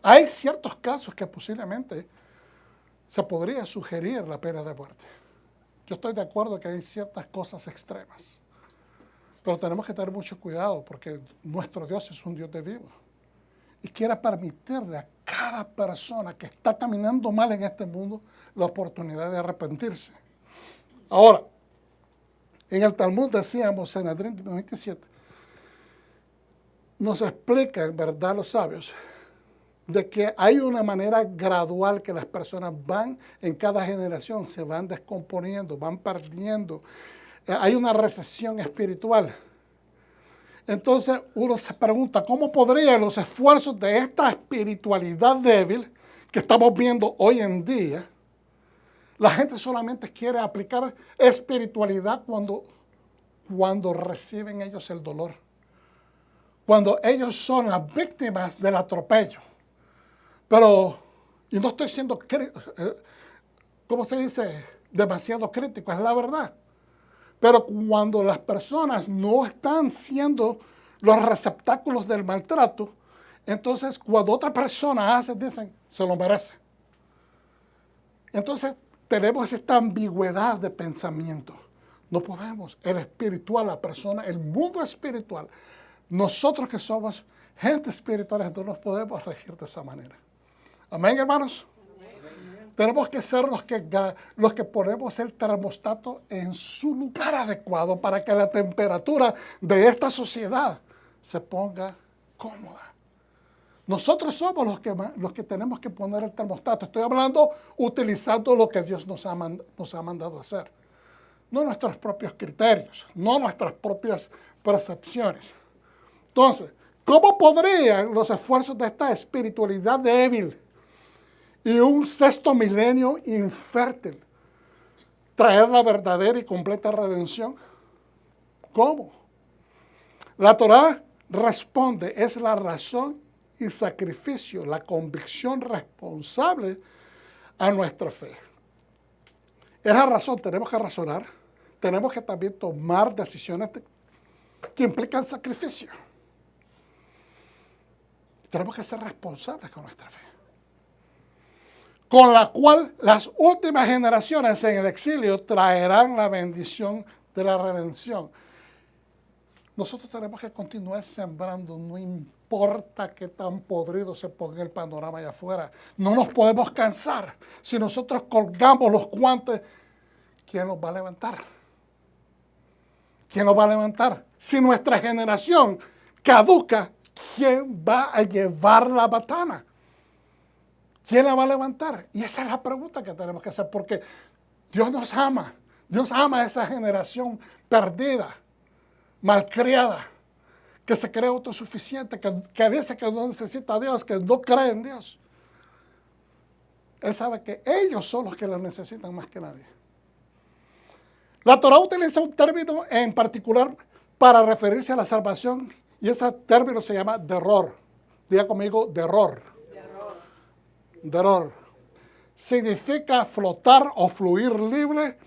Hay ciertos casos que posiblemente se podría sugerir la pena de muerte. Yo estoy de acuerdo que hay ciertas cosas extremas, pero tenemos que tener mucho cuidado porque nuestro Dios es un Dios de vivo y quiere permitirle a cada persona que está caminando mal en este mundo la oportunidad de arrepentirse. Ahora, en el Talmud decíamos, Sanedrín 27, nos explica en verdad los sabios de que hay una manera gradual que las personas van, en cada generación, se van descomponiendo, van perdiendo. Hay una recesión espiritual. Entonces uno se pregunta, ¿cómo podrían los esfuerzos de esta espiritualidad débil que estamos viendo hoy en día? La gente solamente quiere aplicar espiritualidad cuando reciben ellos el dolor. Cuando ellos son las víctimas del atropello. Pero, y no estoy siendo, ¿cómo se dice? Demasiado crítico, es la verdad. Pero cuando las personas no están siendo los receptáculos del maltrato, entonces cuando otra persona hace, dicen, se lo merece. Entonces tenemos esta ambigüedad de pensamiento. No podemos, el espiritual, la persona, el mundo espiritual, nosotros que somos gente espiritual, no nos podemos regir de esa manera. Amén, hermanos. Amén. Tenemos que ser los que ponemos el termostato en su lugar adecuado para que la temperatura de esta sociedad se ponga cómoda. Nosotros somos los que tenemos que poner el termostato. Estoy hablando utilizando lo que Dios nos ha mandado a hacer. No nuestros propios criterios, no nuestras propias percepciones. Entonces, ¿cómo podrían los esfuerzos de esta espiritualidad débil y un sexto milenio infértil traer la verdadera y completa redención? ¿Cómo? La Torá responde, es la razón y sacrificio, la convicción responsable a nuestra fe. Es la razón, tenemos que razonar, tenemos que también tomar decisiones que implican sacrificio. Tenemos que ser responsables con nuestra fe, con la cual las últimas generaciones en el exilio traerán la bendición de la redención. Nosotros tenemos que continuar sembrando, no importa qué tan podrido se ponga el panorama allá afuera. No nos podemos cansar. Si nosotros colgamos los guantes, ¿quién los va a levantar? ¿Quién los va a levantar? Si nuestra generación caduca, ¿quién va a llevar la batana? ¿Quién la va a levantar? Y esa es la pregunta que tenemos que hacer, porque Dios nos ama. Dios ama a esa generación perdida, malcriada, que se cree autosuficiente, que dice que no necesita a Dios, que no cree en Dios. Él sabe que ellos son los que lo necesitan más que nadie. La Torá utiliza un término en particular para referirse a la salvación, y ese término se llama derror. Diga conmigo, derror. Derror. Significa flotar o fluir libre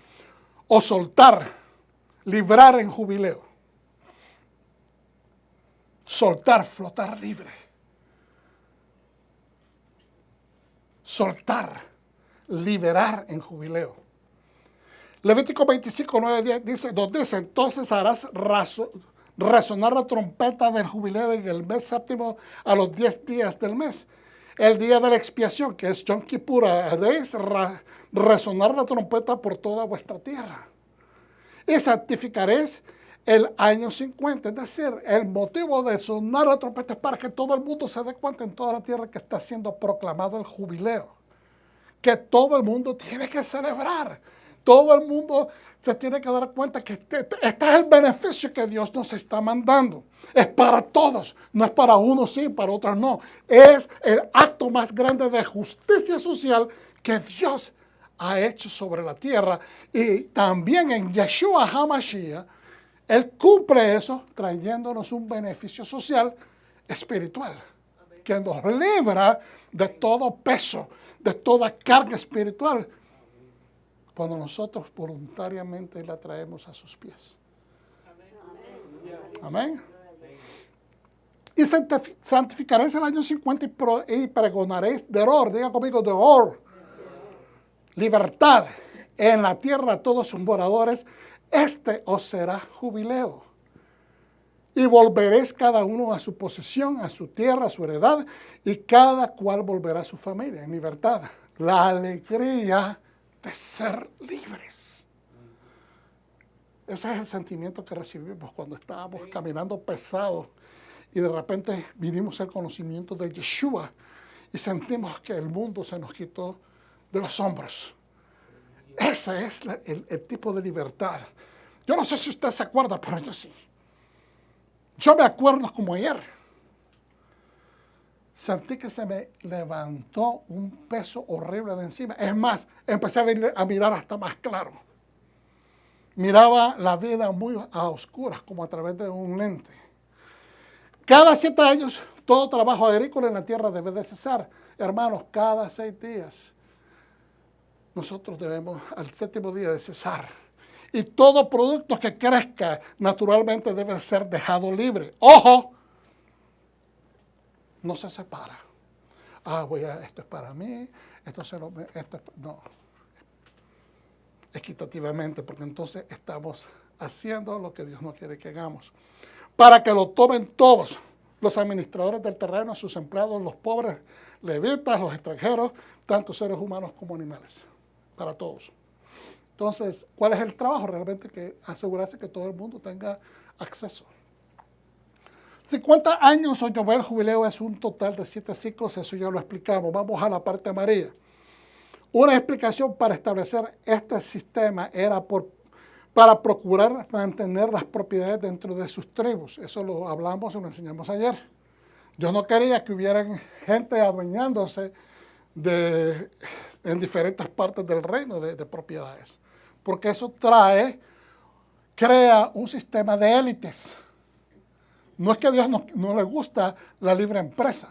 o soltar, librar en jubileo. Soltar, flotar libre. Soltar, liberar en jubileo. Levítico 25, 9, 10 nos dice, entonces harás resonar la trompeta del jubileo en el mes séptimo a los 10 días del mes. El día de la expiación, que es Yom Kippur, haréis resonar la trompeta por toda vuestra tierra. Y santificaréis el año 50. Es decir, el motivo de sonar la trompeta es para que todo el mundo se dé cuenta en toda la tierra que está siendo proclamado el jubileo. Que todo el mundo tiene que celebrar. Todo el mundo se tiene que dar cuenta que este es el beneficio que Dios nos está mandando. Es para todos, no es para unos sí, para otros no. Es el acto más grande de justicia social que Dios ha hecho sobre la tierra. Y también en Yeshua HaMashiach, Él cumple eso trayéndonos un beneficio social espiritual. Que nos libra de todo peso, de toda carga espiritual, cuando nosotros voluntariamente la traemos a sus pies. Amén. Y santificaréis el año 50 y pregonaréis derror. Diga conmigo, derror. Libertad en la tierra a todos sus moradores. Este os será jubileo. Y volveréis cada uno a su posesión, a su tierra, a su heredad, y cada cual volverá a su familia en libertad. La alegría de ser libres. Ese es el sentimiento que recibimos cuando estábamos caminando pesados y de repente vinimos al conocimiento de Yeshua y sentimos que el mundo se nos quitó de los hombros. Ese es el tipo de libertad. Yo no sé si usted se acuerda, pero yo sí. Yo me acuerdo como ayer. Sentí que se me levantó un peso horrible de encima. Es más, empecé a mirar hasta más claro. Miraba la vida muy a oscuras, como a través de un lente. Cada 7 años, todo trabajo agrícola en la tierra debe de cesar. Hermanos, cada 6 días, nosotros debemos al 7º día de cesar. Y todo producto que crezca naturalmente debe ser dejado libre. ¡Ojo! No se separa. Esto es para mí, no. Equitativamente, porque entonces estamos haciendo lo que Dios no quiere que hagamos. Para que lo tomen todos, los administradores del terreno, sus empleados, los pobres, levitas, los extranjeros, tanto seres humanos como animales. Para todos. Entonces, ¿cuál es el trabajo? Realmente que asegurarse que todo el mundo tenga acceso. 50 años o Yobel jubileo es un total de 7 ciclos, eso ya lo explicamos. Vamos a la parte amarilla. Una explicación para establecer este sistema era para procurar mantener las propiedades dentro de sus tribus. Eso lo hablamos y lo enseñamos ayer. Dios no quería que hubieran gente adueñándose en diferentes partes del reino de propiedades. Porque eso crea un sistema de élites. No es que a Dios no le gusta la libre empresa.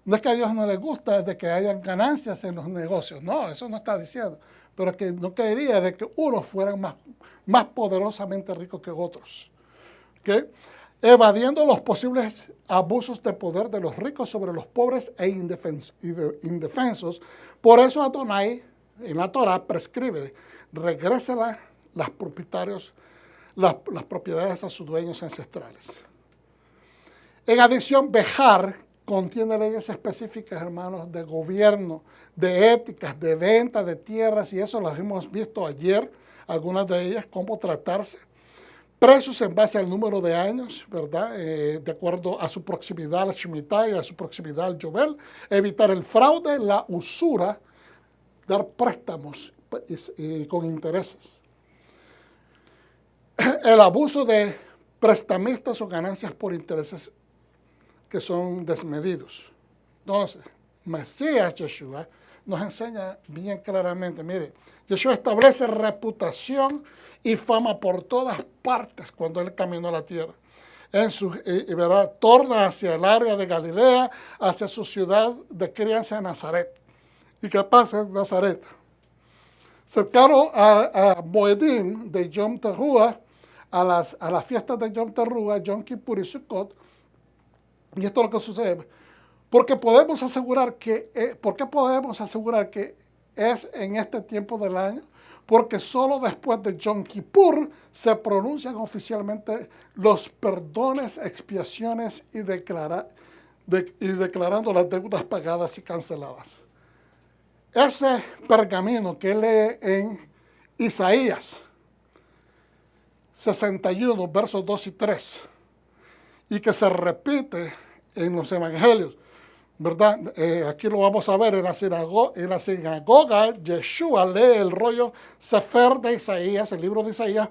No es que a Dios no le gusta de que haya ganancias en los negocios. No, eso no está diciendo. Pero que no quería de que unos fueran más poderosamente ricos que otros. ¿Okay? Evadiendo los posibles abusos de poder de los ricos sobre los pobres e indefensos. Por eso Adonai en la Torah prescribe, regrésela las propiedades a sus dueños ancestrales. En adición, Bejar contiene leyes específicas, hermanos, de gobierno, de éticas, de venta de tierras, y eso las hemos visto ayer, algunas de ellas, cómo tratarse. Precios en base al número de años, ¿verdad? De acuerdo a su proximidad al Shemitah y a su proximidad al Yobel. Evitar el fraude, la usura, dar préstamos con intereses. El abuso de prestamistas o ganancias por intereses que son desmedidos. Entonces, Mesías Yeshua nos enseña bien claramente, mire, Yeshua establece reputación y fama por todas partes cuando Él caminó a la tierra. ¿verdad? Torna hacia el área de Galilea, hacia su ciudad de crianza, Nazaret. ¿Y qué pasa en Nazaret? Cercano a Moedim de Yom Teruah, a las fiestas de Yom Teruah, Yom Kippur y Sukkot, y esto es lo que sucede. ¿Por qué podemos asegurar que es en este tiempo del año? Porque solo después de Yom Kippur se pronuncian oficialmente los perdones, expiaciones y declarando las deudas pagadas y canceladas. Ese pergamino que lee en Isaías 61, versos 2 y 3, y que se repite en los evangelios, ¿verdad? Aquí lo vamos a ver en la sinagoga. Yeshua lee el rollo Sefer de Isaías, el libro de Isaías,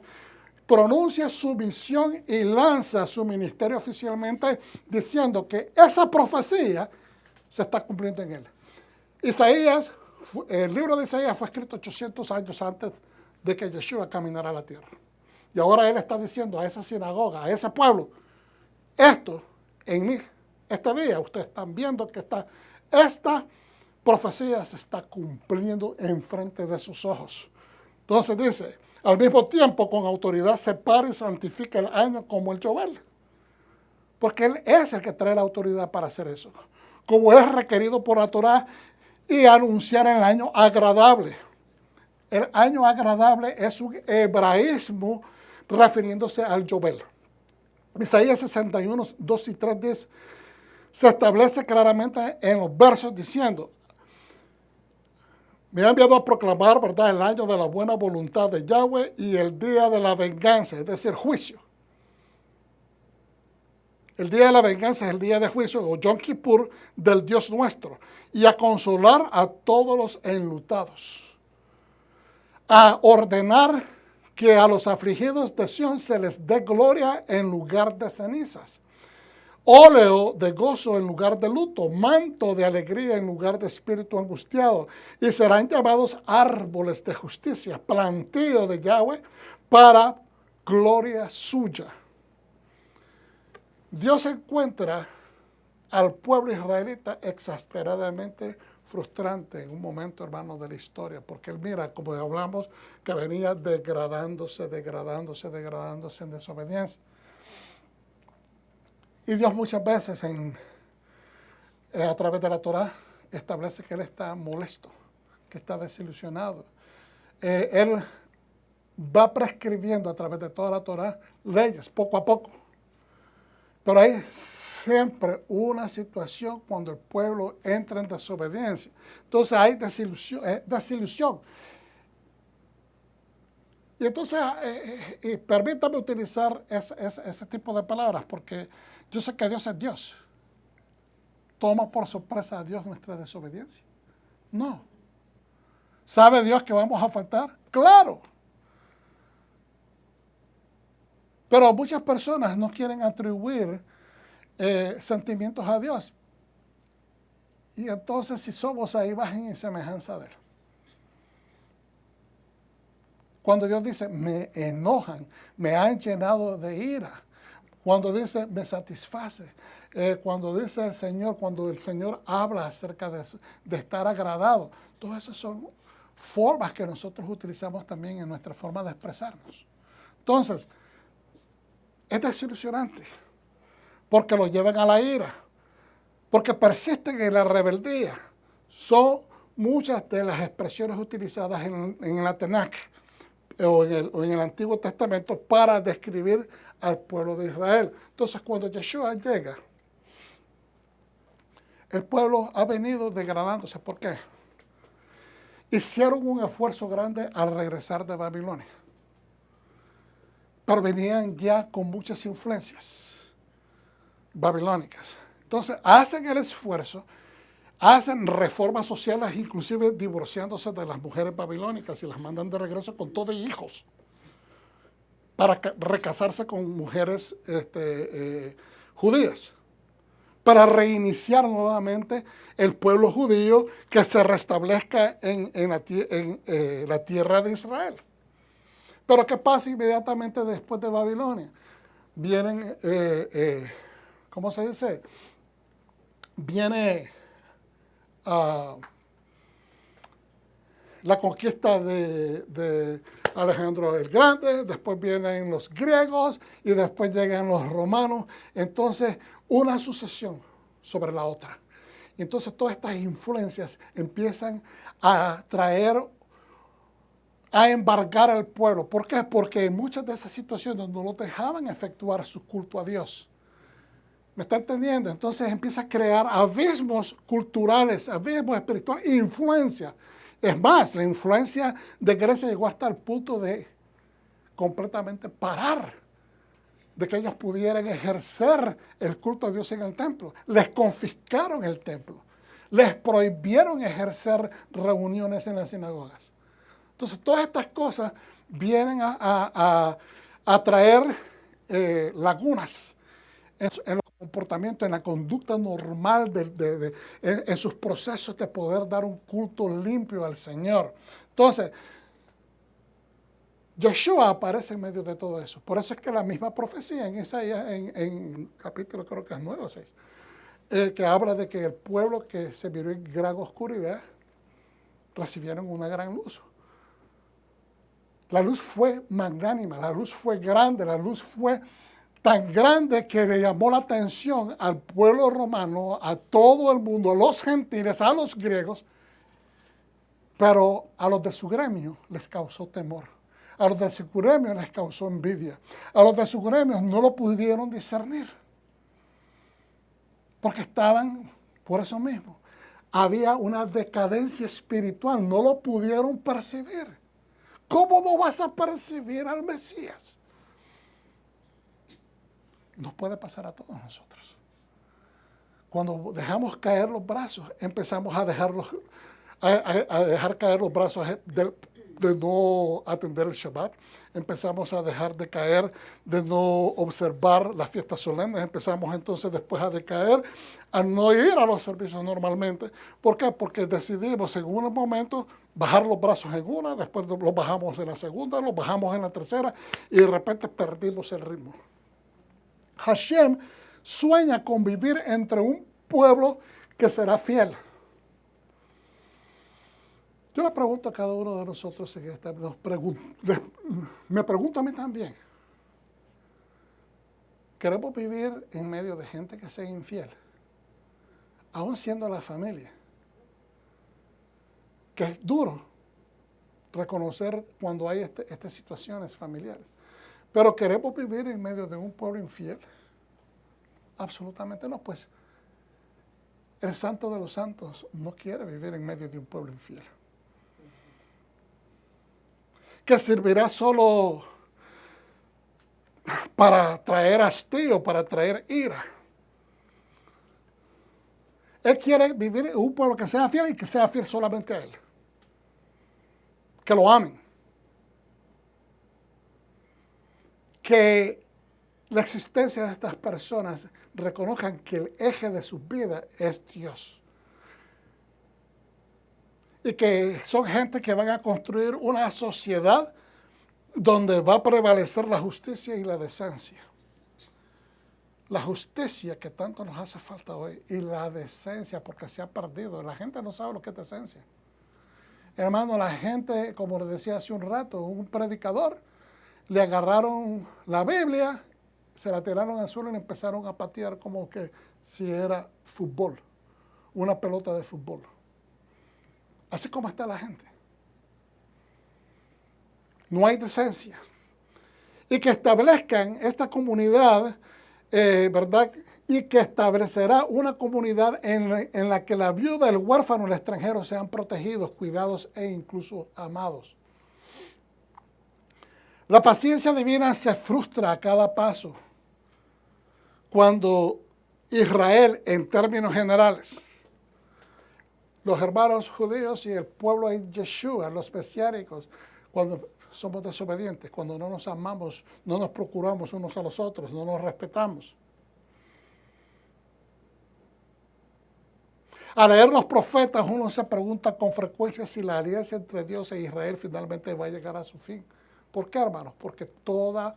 pronuncia su visión y lanza su ministerio oficialmente diciendo que esa profecía se está cumpliendo en él. El libro de Isaías fue escrito 800 años antes de que Yeshua caminara a la tierra. Y ahora él está diciendo a esa sinagoga, a ese pueblo, esto en mí. Este día ustedes están viendo que esta profecía se está cumpliendo enfrente de sus ojos. Entonces dice, al mismo tiempo con autoridad separa y santifica el año como el Yobel. Porque él es el que trae la autoridad para hacer eso. Como es requerido por la Torah y anunciar el año agradable. El año agradable es un hebraísmo refiriéndose al Yobel. Isaías 61, 2 y 3 dice, se establece claramente en los versos diciendo, me ha enviado a proclamar, ¿verdad?, el año de la buena voluntad de Yahweh y el día de la venganza, es decir, juicio. El día de la venganza es el día de juicio, o Yom Kippur, del Dios nuestro, y a consolar a todos los enlutados, a ordenar que a los afligidos de Sión se les dé gloria en lugar de cenizas, óleo de gozo en lugar de luto, manto de alegría en lugar de espíritu angustiado, y serán llamados árboles de justicia, plantío de Yahweh para gloria suya. Dios encuentra al pueblo israelita exasperadamente frustrante en un momento, hermano, de la historia, porque él mira, como hablamos, que venía degradándose en desobediencia. Y Dios muchas veces a través de la Torah establece que Él está molesto, que está desilusionado. Él va prescribiendo a través de toda la Torah leyes, poco a poco. Pero hay siempre una situación cuando el pueblo entra en desobediencia. Entonces hay desilusión. Y entonces, permítame utilizar ese tipo de palabras, porque yo sé que Dios es Dios. ¿Toma por sorpresa a Dios nuestra desobediencia? No. ¿Sabe Dios que vamos a faltar? ¡Claro! Pero muchas personas no quieren atribuir sentimientos a Dios. Y entonces, si somos a imagen y semejanza de Él. Cuando Dios dice, me enojan, me han llenado de ira. Cuando dice, me satisface. Cuando dice el Señor, cuando el Señor habla acerca de estar agradado. Todas esas son formas que nosotros utilizamos también en nuestra forma de expresarnos. Entonces, es desilusionante. Porque lo llevan a la ira. Porque persisten en la rebeldía. Son muchas de las expresiones utilizadas en la Tanakh o en el Antiguo Testamento para describir al pueblo de Israel. Entonces, cuando Yeshua llega, el pueblo ha venido degradándose. ¿Por qué? Hicieron un esfuerzo grande al regresar de Babilonia, pero venían ya con muchas influencias babilónicas. Entonces, hacen el esfuerzo, hacen reformas sociales, inclusive divorciándose de las mujeres babilónicas y las mandan de regreso con todo y hijos para recasarse con mujeres judías, para reiniciar nuevamente el pueblo judío que se restablezca en la tierra de Israel. Pero ¿qué pasa inmediatamente después de Babilonia? vienen, ¿cómo se dice? Viene la conquista de Alejandro el Grande, después vienen los griegos y después llegan los romanos. Entonces, una sucesión sobre la otra. Y entonces todas estas influencias empiezan a traer, a embargar al pueblo. ¿Por qué? Porque en muchas de esas situaciones no lo dejaban efectuar su culto a Dios. ¿Me está entendiendo? Entonces empieza a crear abismos culturales, abismos espirituales, influencia. Es más, la influencia de Grecia llegó hasta el punto de completamente parar de que ellos pudieran ejercer el culto a Dios en el templo. Les confiscaron el templo. Les prohibieron ejercer reuniones en las sinagogas. Entonces, todas estas cosas vienen a traer lagunas en los comportamientos, en la conducta normal, en sus procesos de poder dar un culto limpio al Señor. Entonces, Yeshua aparece en medio de todo eso. Por eso es que la misma profecía en Isaías, en capítulo creo que es 9 o 6, que habla de que el pueblo que se miró en gran oscuridad recibieron una gran luz. La luz fue magnánima, la luz fue grande, la luz fue tan grande que le llamó la atención al pueblo romano, a todo el mundo, a los gentiles, a los griegos, pero a los de su gremio les causó temor. A los de su gremio les causó envidia. A los de su gremio no lo pudieron discernir. Porque estaban, por eso mismo, había una decadencia espiritual, no lo pudieron percibir. ¿Cómo no vas a percibir al Mesías? Nos puede pasar a todos nosotros. Cuando dejamos caer los brazos, empezamos a dejar caer los brazos de no atender el Shabbat, empezamos a dejar de caer, de no observar las fiestas solemnes, empezamos entonces después a decaer, a no ir a los servicios normalmente. ¿Por qué? Porque decidimos en un momento bajar los brazos en una, después los bajamos en la segunda, los bajamos en la tercera y de repente perdimos el ritmo. Hashem sueña con vivir entre un pueblo que será fiel. Yo le pregunto a cada uno de nosotros, me pregunto a mí también, ¿queremos vivir en medio de gente que sea infiel? Aún siendo la familia. Que es duro reconocer cuando hay estas situaciones familiares. Pero ¿queremos vivir en medio de un pueblo infiel? Absolutamente no, pues el Santo de los Santos no quiere vivir en medio de un pueblo infiel. Que servirá solo para traer hastío, para traer ira. Él quiere vivir en un pueblo que sea fiel y que sea fiel solamente a Él. Que lo amen. Que la existencia de estas personas reconozcan que el eje de su vida es Dios. Y que son gente que van a construir una sociedad donde va a prevalecer la justicia y la decencia. La justicia que tanto nos hace falta hoy y la decencia porque se ha perdido. La gente no sabe lo que es decencia. Hermano, la gente, como les decía hace un rato, un predicador, le agarraron la Biblia, se la tiraron al suelo y empezaron a patear como que si era fútbol, una pelota de fútbol. Así como está la gente. No hay decencia. Y que establezcan esta comunidad, ¿verdad? Y que establecerá una comunidad en la que la viuda, el huérfano y el extranjero sean protegidos, cuidados e incluso amados. La paciencia divina se frustra a cada paso cuando Israel, en términos generales, los hermanos judíos y el pueblo de Yeshua, los mesiánicos, cuando somos desobedientes, cuando no nos amamos, no nos procuramos unos a los otros, no nos respetamos. Al leer los profetas, uno se pregunta con frecuencia si la alianza entre Dios e Israel finalmente va a llegar a su fin. ¿Por qué, hermanos? Porque toda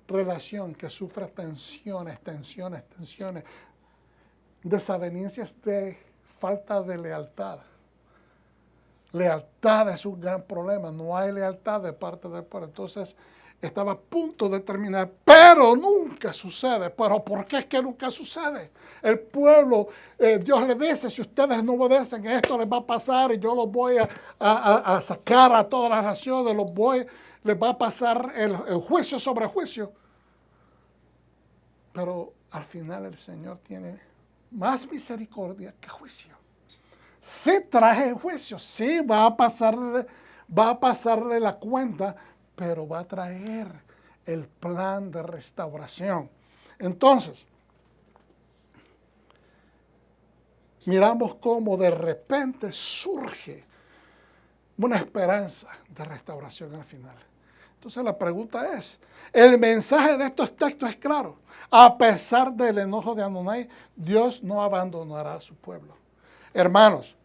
relación que sufre tensiones, desavenencias de falta de lealtad. Lealtad es un gran problema, no hay lealtad de parte del pueblo. Entonces, estaba a punto de terminar, pero nunca sucede. ¿Pero por qué es que nunca sucede? El pueblo, Dios le dice, si ustedes no obedecen, esto les va a pasar y yo los voy a sacar a todas las naciones, les va a pasar el juicio sobre juicio. Pero al final el Señor tiene más misericordia que juicio. Sí trae juicio, sí va a pasarle la cuenta, pero va a traer el plan de restauración. Entonces, miramos cómo de repente surge una esperanza de restauración al final. Entonces la pregunta es, el mensaje de estos textos es claro. A pesar del enojo de Adonai, Dios no abandonará a su pueblo. Hermanos,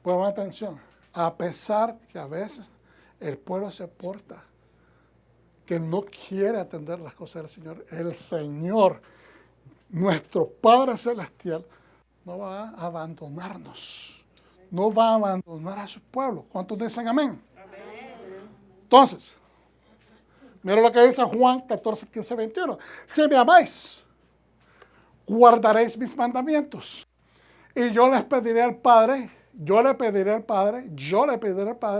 pongan atención, a pesar que a veces el pueblo se porta, que no quiere atender las cosas del Señor, el Señor, nuestro Padre Celestial, no va a abandonarnos, no va a abandonar a su pueblo. ¿Cuántos dicen amén? Amén. Entonces, mira lo que dice Juan 14, 15, 21. Si me amáis, guardaréis mis mandamientos. Y yo les pediré al Padre,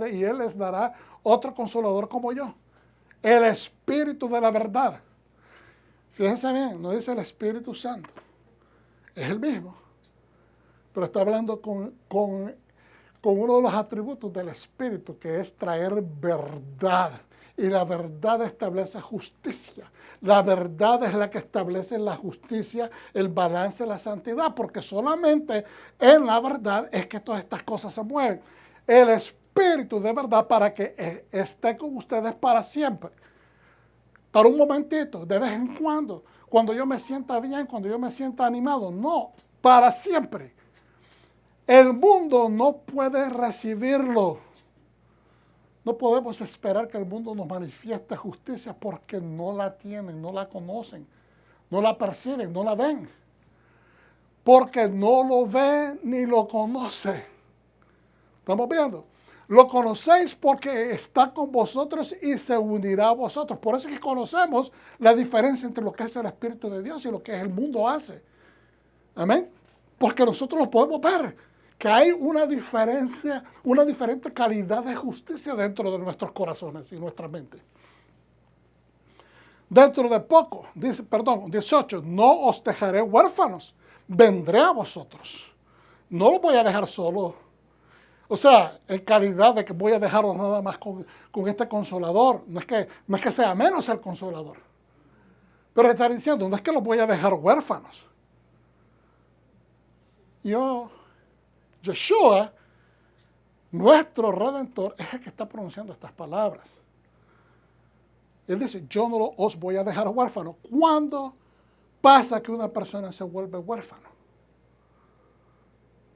y Él les dará otro consolador como yo. El Espíritu de la verdad. Fíjense bien, no dice el Espíritu Santo. Es el mismo. Pero está hablando con uno de los atributos del Espíritu, que es traer verdad. Y la verdad establece justicia. La verdad es la que establece la justicia, el balance, la santidad, porque solamente en la verdad es que todas estas cosas se mueven. El Espíritu de verdad para que esté con ustedes para siempre. Para un momentito, de vez en cuando yo me sienta bien, cuando yo me sienta animado, no, para siempre. El mundo no puede recibirlo. No podemos esperar que el mundo nos manifieste justicia porque no la tienen, no la conocen, no la perciben, no la ven. Porque no lo ve ni lo conoce. ¿Estamos viendo? Lo conocéis porque está con vosotros y se unirá a vosotros. Por eso es que conocemos la diferencia entre lo que es el Espíritu de Dios y lo que el mundo hace. Amén. Porque nosotros lo podemos ver. Que hay una diferencia, una diferente calidad de justicia dentro de nuestros corazones y nuestra mente. Dentro de poco, 18, no os dejaré huérfanos, vendré a vosotros. No los voy a dejar solos. O sea, en calidad de que voy a dejarlos nada más con este consolador. No es que sea menos el consolador. Pero está diciendo, no es que los voy a dejar huérfanos. Yeshua, nuestro Redentor, es el que está pronunciando estas palabras. Él dice, yo no os voy a dejar huérfanos. ¿Cuándo pasa que una persona se vuelve huérfano?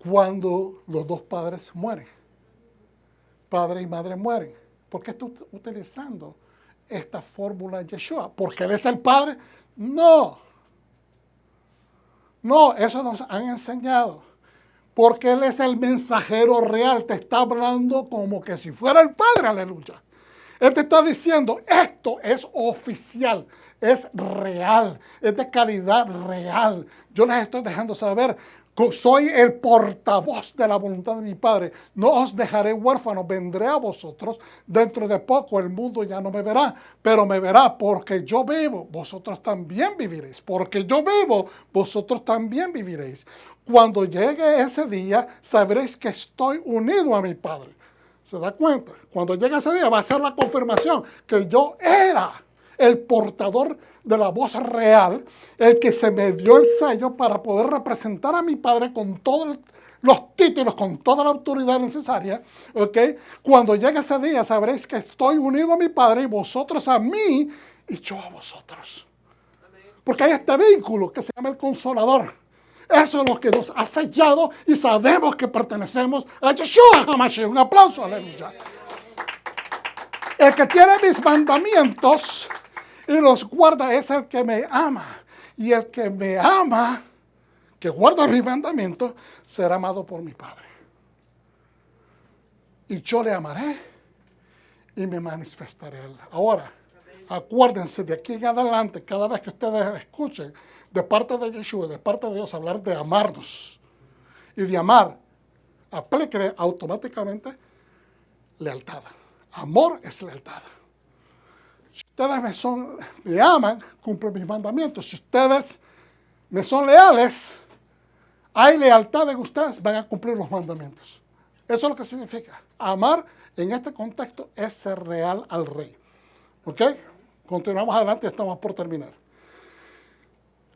Cuando los dos padres mueren. Padre y madre mueren. ¿Por qué estoy utilizando esta fórmula de Yeshua? ¿Porque Él es el Padre? No. No, eso nos han enseñado. Porque Él es el mensajero real. Te está hablando como que si fuera el Padre, aleluya. Él te está diciendo, esto es oficial, es real, es de calidad real. Yo les estoy dejando saber que soy el portavoz de la voluntad de mi Padre. No os dejaré huérfanos, vendré a vosotros. Dentro de poco el mundo ya no me verá, pero me verá porque yo vivo, vosotros también viviréis. Porque yo vivo, vosotros también viviréis. Cuando llegue ese día, sabréis que estoy unido a mi Padre. ¿Se da cuenta? Cuando llegue ese día va a ser la confirmación que yo era el portador de la voz real, el que se me dio el sello para poder representar a mi Padre con todos los títulos, con toda la autoridad necesaria. ¿Okay? Cuando llegue ese día sabréis que estoy unido a mi Padre y vosotros a mí y yo a vosotros. Porque hay este vínculo que se llama el Consolador. Eso es lo que nos ha sellado y sabemos que pertenecemos a Yeshua HaMashiach. Un aplauso, aleluya. El que tiene mis mandamientos y los guarda es el que me ama. Y el que me ama, que guarda mis mandamientos, será amado por mi Padre. Y yo le amaré y me manifestaré a él. Ahora, acuérdense de aquí en adelante, cada vez que ustedes escuchen de parte de Yeshua, de parte de Dios, hablar de amarnos y de amar, aplíquenle automáticamente lealtad. Amor es lealtad. Si ustedes me aman, cumplen mis mandamientos. Si ustedes me son leales, hay lealtad en ustedes, van a cumplir los mandamientos. Eso es lo que significa. Amar en este contexto es ser leal al rey. ¿Ok? Continuamos adelante, estamos por terminar.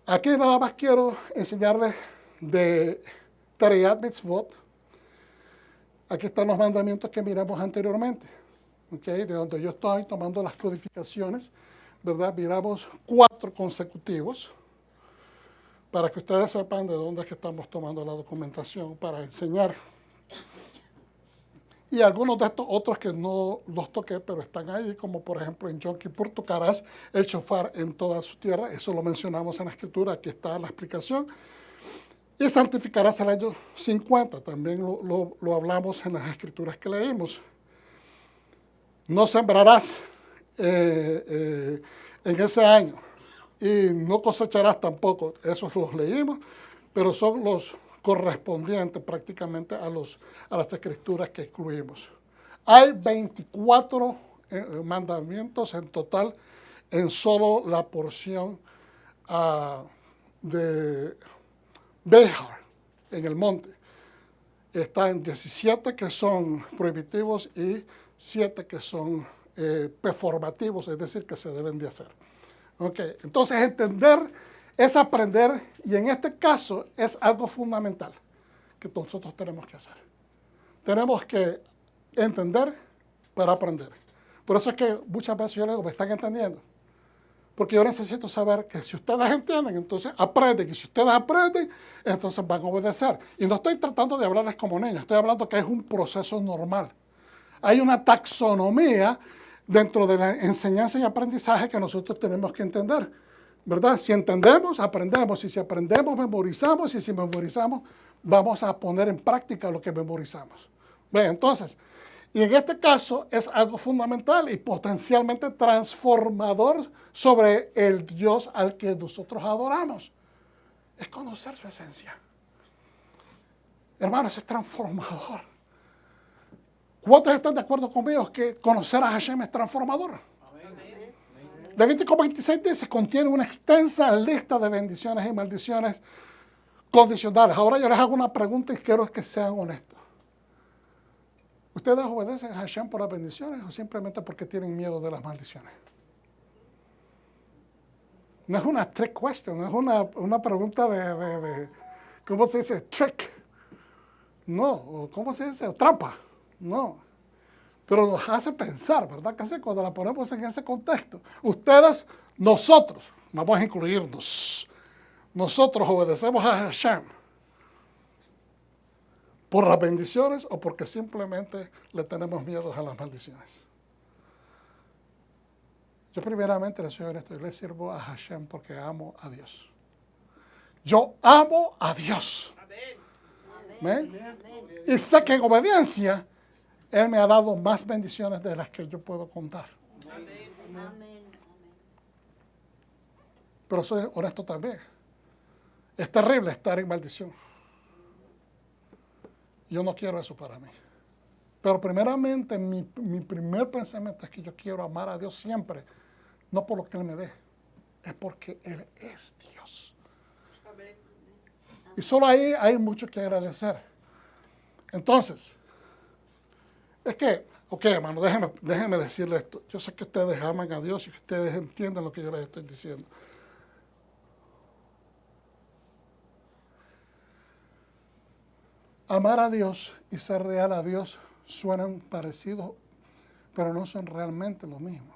Aquí nada más quiero enseñarles de Teriyat Mitzvot. Aquí están los mandamientos que miramos anteriormente. ¿Okay? De donde yo estoy tomando las codificaciones, ¿verdad? Miramos 4 consecutivos para que ustedes sepan de dónde es que estamos tomando la documentación para enseñar. Y algunos de estos otros que no los toqué, pero están ahí, como por ejemplo en Yom Kippur tocarás el shofar en toda su tierra. Eso lo mencionamos en la escritura, aquí está la explicación. Y santificarás el año 50, también lo hablamos en las escrituras que leímos. No sembrarás en ese año y no cosecharás tampoco. Esos los leímos, pero son los correspondientes prácticamente a las escrituras que excluimos. Hay 24 mandamientos en total en solo la porción de Behar, en el monte. Están 17 que son prohibitivos y 7 que son performativos, es decir, que se deben de hacer. Okay. Entonces, entender es aprender, y en este caso es algo fundamental que nosotros tenemos que hacer. Tenemos que entender para aprender. Por eso es que muchas veces yo les digo, ¿me están entendiendo? Porque yo necesito saber que si ustedes entienden, entonces aprenden. Y si ustedes aprenden, entonces van a obedecer. Y no estoy tratando de hablarles como niños, estoy hablando que es un proceso normal. Hay una taxonomía dentro de la enseñanza y aprendizaje que nosotros tenemos que entender, ¿verdad? Si entendemos, aprendemos. Y si aprendemos, memorizamos. Y si memorizamos, vamos a poner en práctica lo que memorizamos. Bien, entonces, y en este caso es algo fundamental y potencialmente transformador sobre el Dios al que nosotros adoramos. Es conocer su esencia. Hermanos, es transformador. ¿Cuántos están de acuerdo conmigo que conocer a Hashem es transformador? Amén. Levítico 26 dice, contiene una extensa lista de bendiciones y maldiciones condicionales. Ahora yo les hago una pregunta y quiero que sean honestos. ¿Ustedes obedecen a Hashem por las bendiciones o simplemente porque tienen miedo de las maldiciones? No es una trick question, no es una pregunta de ¿cómo se dice? Trick. No, ¿cómo se dice? Trampa. No. Pero nos hace pensar, ¿verdad? Que cuando la ponemos en ese contexto. Ustedes, nosotros, vamos a incluirnos. Nosotros obedecemos a Hashem por las bendiciones o porque simplemente le tenemos miedo a las maldiciones. Yo primeramente le soy honesto, yo le sirvo a Hashem porque amo a Dios. Yo amo a Dios. Amén. Y sé que en obediencia Él me ha dado más bendiciones de las que yo puedo contar. Amén. Pero soy honesto también. Es terrible estar en maldición. Yo no quiero eso para mí. Pero primeramente mi primer pensamiento es que yo quiero amar a Dios siempre. No por lo que Él me dé. Es porque Él es Dios. Amén. Y solo ahí hay mucho que agradecer. Entonces, es que, ok, hermano, déjenme decirle esto. Yo sé que ustedes aman a Dios y que ustedes entienden lo que yo les estoy diciendo. Amar a Dios y ser real a Dios suenan parecidos, pero no son realmente lo mismo.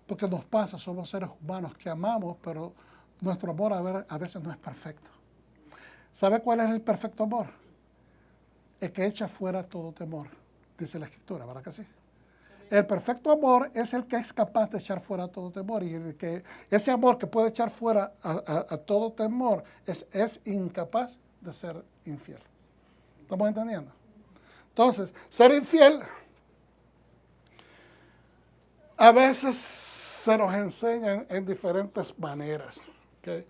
Porque nos pasa, somos seres humanos que amamos, pero nuestro amor a veces no es perfecto. ¿Sabe cuál es el perfecto amor? El que echa fuera todo temor, dice la Escritura, ¿verdad que sí? El perfecto amor es el que es capaz de echar fuera todo temor. Y ese amor que puede echar fuera a todo temor es incapaz de ser infiel. ¿Estamos entendiendo? Entonces, ser infiel a veces se nos enseña en diferentes maneras. ¿Okay?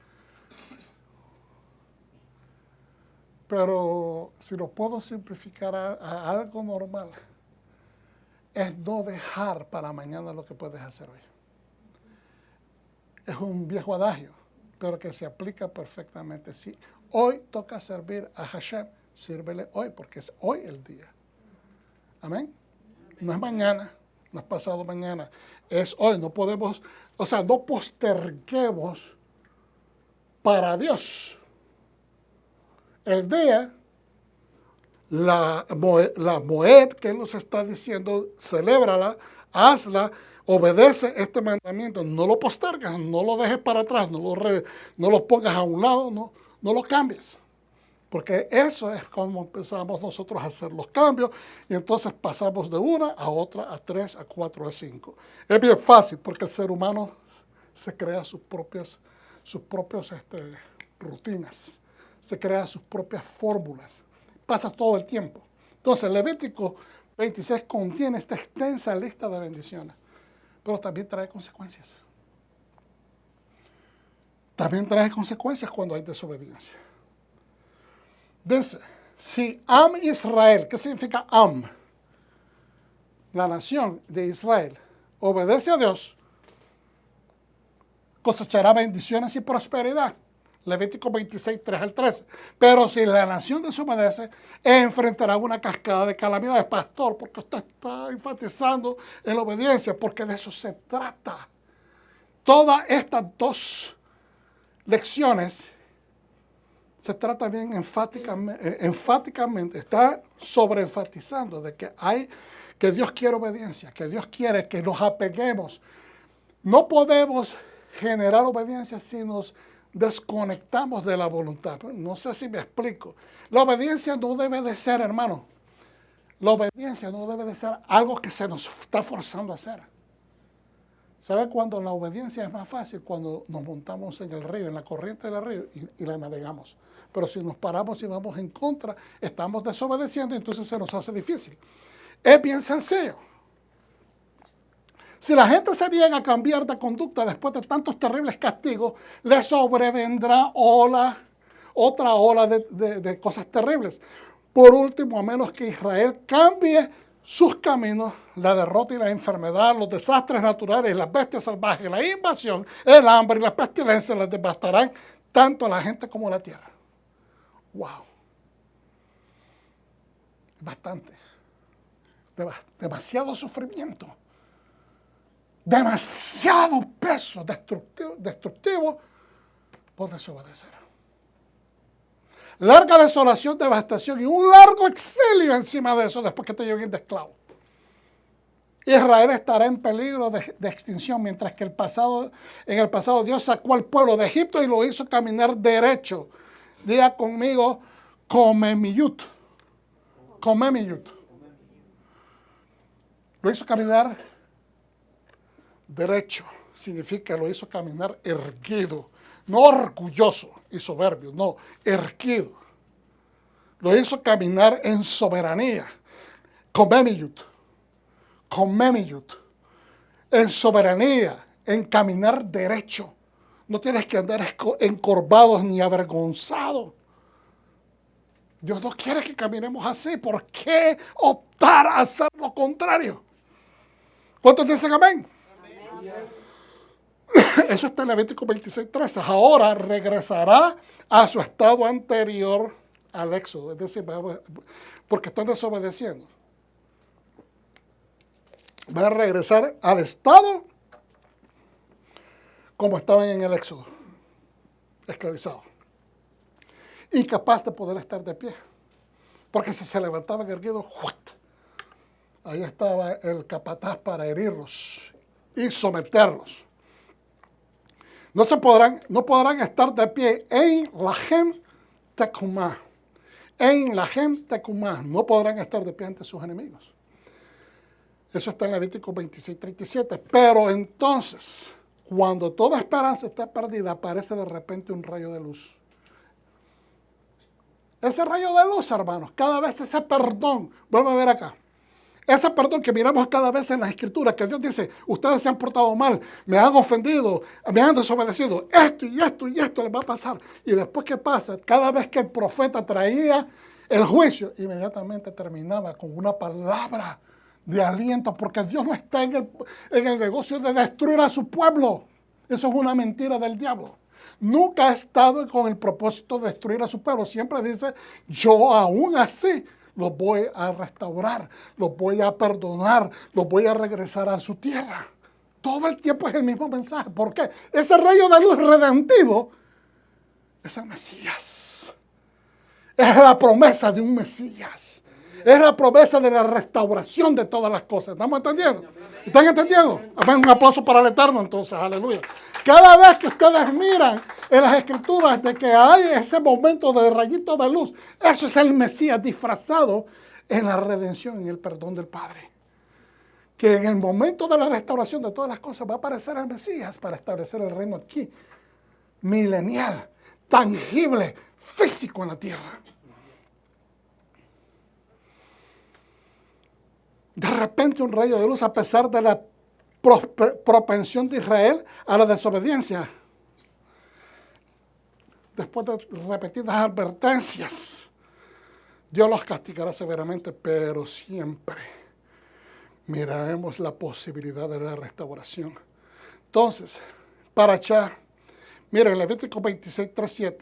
Pero si lo puedo simplificar a algo normal, es no dejar para mañana lo que puedes hacer hoy. Es un viejo adagio, pero que se aplica perfectamente. Si hoy toca servir a Hashem, sírvele hoy, porque es hoy el día. Amén. No es mañana, no es pasado mañana, es hoy. No podemos, no posterguemos para Dios el día. La Moed que Él nos está diciendo, celébrala, hazla, obedece este mandamiento, no lo postergas, no lo dejes para atrás, no lo pongas a un lado, no lo cambies. Porque eso es como empezamos nosotros a hacer los cambios y entonces pasamos de una a otra, a 3, a 4, a 5. Es bien fácil porque el ser humano se crea sus propias rutinas, se crea sus propias fórmulas. Pasa todo el tiempo. Entonces, Levítico 26 contiene esta extensa lista de bendiciones, pero también trae consecuencias. También trae consecuencias cuando hay desobediencia. Dice, si Am Israel, ¿qué significa Am? La nación de Israel obedece a Dios, cosechará bendiciones y prosperidad. Levítico 26, 3 al 13. Pero si la nación desobedece, enfrentará una cascada de calamidades. Pastor, porque usted está enfatizando en la obediencia, porque de eso se trata. Todas estas dos lecciones se trata bien enfáticamente, está sobreenfatizando de que Dios quiere obediencia, que Dios quiere que nos apeguemos. No podemos generar obediencia si nos desconectamos de la voluntad. No sé si me explico. La obediencia no debe de ser, hermano, la obediencia no debe de ser algo que se nos está forzando a hacer. ¿Sabe cuándo la obediencia es más fácil? Cuando nos montamos en el río, en la corriente del río y la navegamos. Pero si nos paramos y vamos en contra, estamos desobedeciendo y entonces se nos hace difícil. Es bien sencillo. Si la gente se niega a cambiar de conducta después de tantos terribles castigos, le sobrevendrá otra ola de cosas terribles. Por último, a menos que Israel cambie sus caminos, la derrota y la enfermedad, los desastres naturales, las bestias salvajes, la invasión, el hambre y la pestilencia les devastarán tanto a la gente como a la tierra. ¡Wow! Bastante. Demasiado sufrimiento. Demasiado peso destructivo por desobedecer. Larga desolación, devastación y un largo exilio encima de eso después que te lleven de esclavo. Israel estará en peligro de extinción, mientras que en el pasado Dios sacó al pueblo de Egipto y lo hizo caminar derecho. Diga conmigo, Comemiyut. Comemiyut. Lo hizo caminar derecho, significa lo hizo caminar erguido, no orgulloso y soberbio, no, erguido. Lo hizo caminar en soberanía, Comemiyut, en soberanía, en caminar derecho. No tienes que andar encorvados ni avergonzados. Dios no quiere que caminemos así. ¿Por qué optar a hacer lo contrario? ¿Cuántos dicen amén? Eso está en Levítico 26:13. Ahora regresará a su estado anterior al éxodo. Es decir, porque están desobedeciendo. Va a regresar al estado como estaban en el éxodo. Esclavizados. Incapaz de poder estar de pie. Porque si se levantaban erguidos, ahí estaba el capataz para herirlos y someterlos. No podrán estar de pie en Lahem Tekumah. En Lahem Tekumah. No podrán estar de pie ante sus enemigos. Eso está en Levítico 26:37. Pero entonces, cuando toda esperanza está perdida, aparece de repente un rayo de luz. Ese rayo de luz, hermanos, cada vez ese perdón, vuelve a ver acá, ese perdón que miramos cada vez en las Escrituras, que Dios dice, ustedes se han portado mal, me han ofendido, me han desobedecido, esto y esto y esto les va a pasar. Y después, ¿qué pasa? Cada vez que el profeta traía el juicio, inmediatamente terminaba con una palabra de aliento, porque Dios no está en el negocio de destruir a su pueblo. Eso es una mentira del diablo. Nunca ha estado con el propósito de destruir a su pueblo. Siempre dice, yo aún así los voy a restaurar, los voy a perdonar, los voy a regresar a su tierra. Todo el tiempo es el mismo mensaje. ¿Por qué? Ese rayo de luz redentivo es el Mesías. Es la promesa de un Mesías. Es la promesa de la restauración de todas las cosas. ¿Estamos entendiendo? ¿Están entendiendo? Un aplauso para el Eterno entonces, aleluya. Cada vez que ustedes miran en las Escrituras de que hay ese momento de rayito de luz, eso es el Mesías disfrazado en la redención, en el perdón del Padre. Que en el momento de la restauración de todas las cosas va a aparecer el Mesías para establecer el reino aquí, milenial, tangible, físico en la tierra. De repente un rayo de luz, a pesar de la propensión de Israel a la desobediencia. Después de repetidas advertencias, Dios los castigará severamente, pero siempre miraremos la posibilidad de la restauración. Entonces, para allá, miren, Levítico 26:3-7.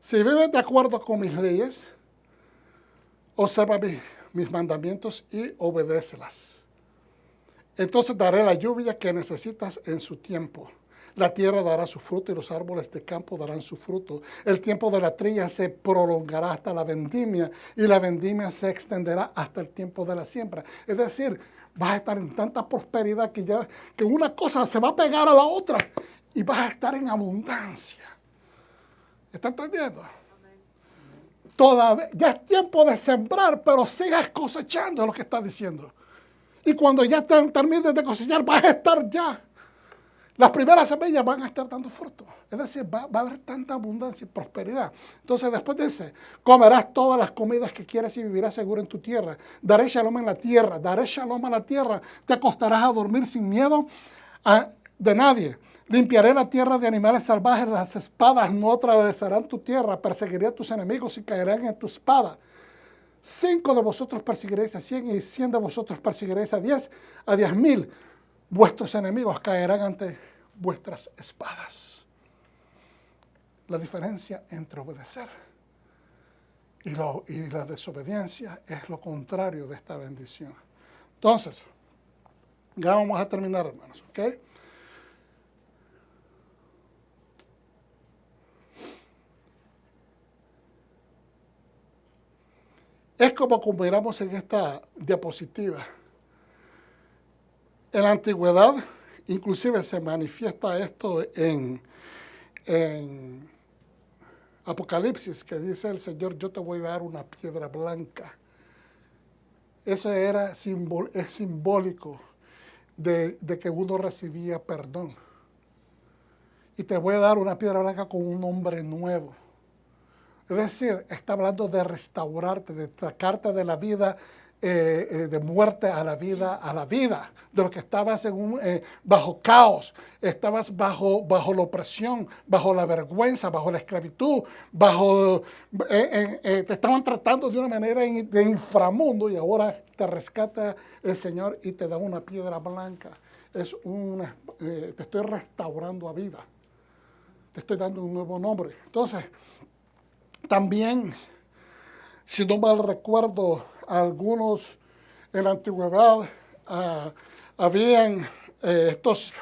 Si vives de acuerdo con mis leyes, observa mis mandamientos y obedécelas. Entonces daré la lluvia que necesitas en su tiempo. La tierra dará su fruto y los árboles de campo darán su fruto. El tiempo de la trilla se prolongará hasta la vendimia y la vendimia se extenderá hasta el tiempo de la siembra. Es decir, vas a estar en tanta prosperidad que una cosa se va a pegar a la otra y vas a estar en abundancia. ¿Está entendiendo? Todavía, ya es tiempo de sembrar, pero sigas cosechando, es lo que está diciendo. Y cuando ya termines de cosechar, vas a estar ya. Las primeras semillas van a estar dando fruto. Es decir, va a haber tanta abundancia y prosperidad. Entonces después dice, comerás todas las comidas que quieras y vivirás seguro en tu tierra. Daré shalom en la tierra, daré shalom a la tierra. Te acostarás a dormir sin miedo de nadie. Limpiaré la tierra de animales salvajes, las espadas no atravesarán tu tierra, perseguiré a tus enemigos y caerán en tu espada. 5 de vosotros perseguiréis a 100 y 100 de vosotros perseguiréis a 10,000. Vuestros enemigos caerán ante vuestras espadas. La diferencia entre obedecer y la desobediencia es lo contrario de esta bendición. Entonces, ya vamos a terminar, hermanos, ¿ok? Es como miramos en esta diapositiva. En la antigüedad, inclusive se manifiesta esto en Apocalipsis, que dice el Señor, yo te voy a dar una piedra blanca. Eso es simbólico de que uno recibía perdón. Y te voy a dar una piedra blanca con un nombre nuevo. Es decir, está hablando de restaurarte, de sacarte de la vida, de muerte a la vida, de lo que estabas bajo caos, estabas bajo la opresión, bajo la vergüenza, bajo la esclavitud, te estaban tratando de una manera de inframundo y ahora te rescata el Señor y te da una piedra blanca. Te estoy restaurando a vida, te estoy dando un nuevo nombre. Entonces, también, si no mal recuerdo, algunos en la antigüedad habían estos,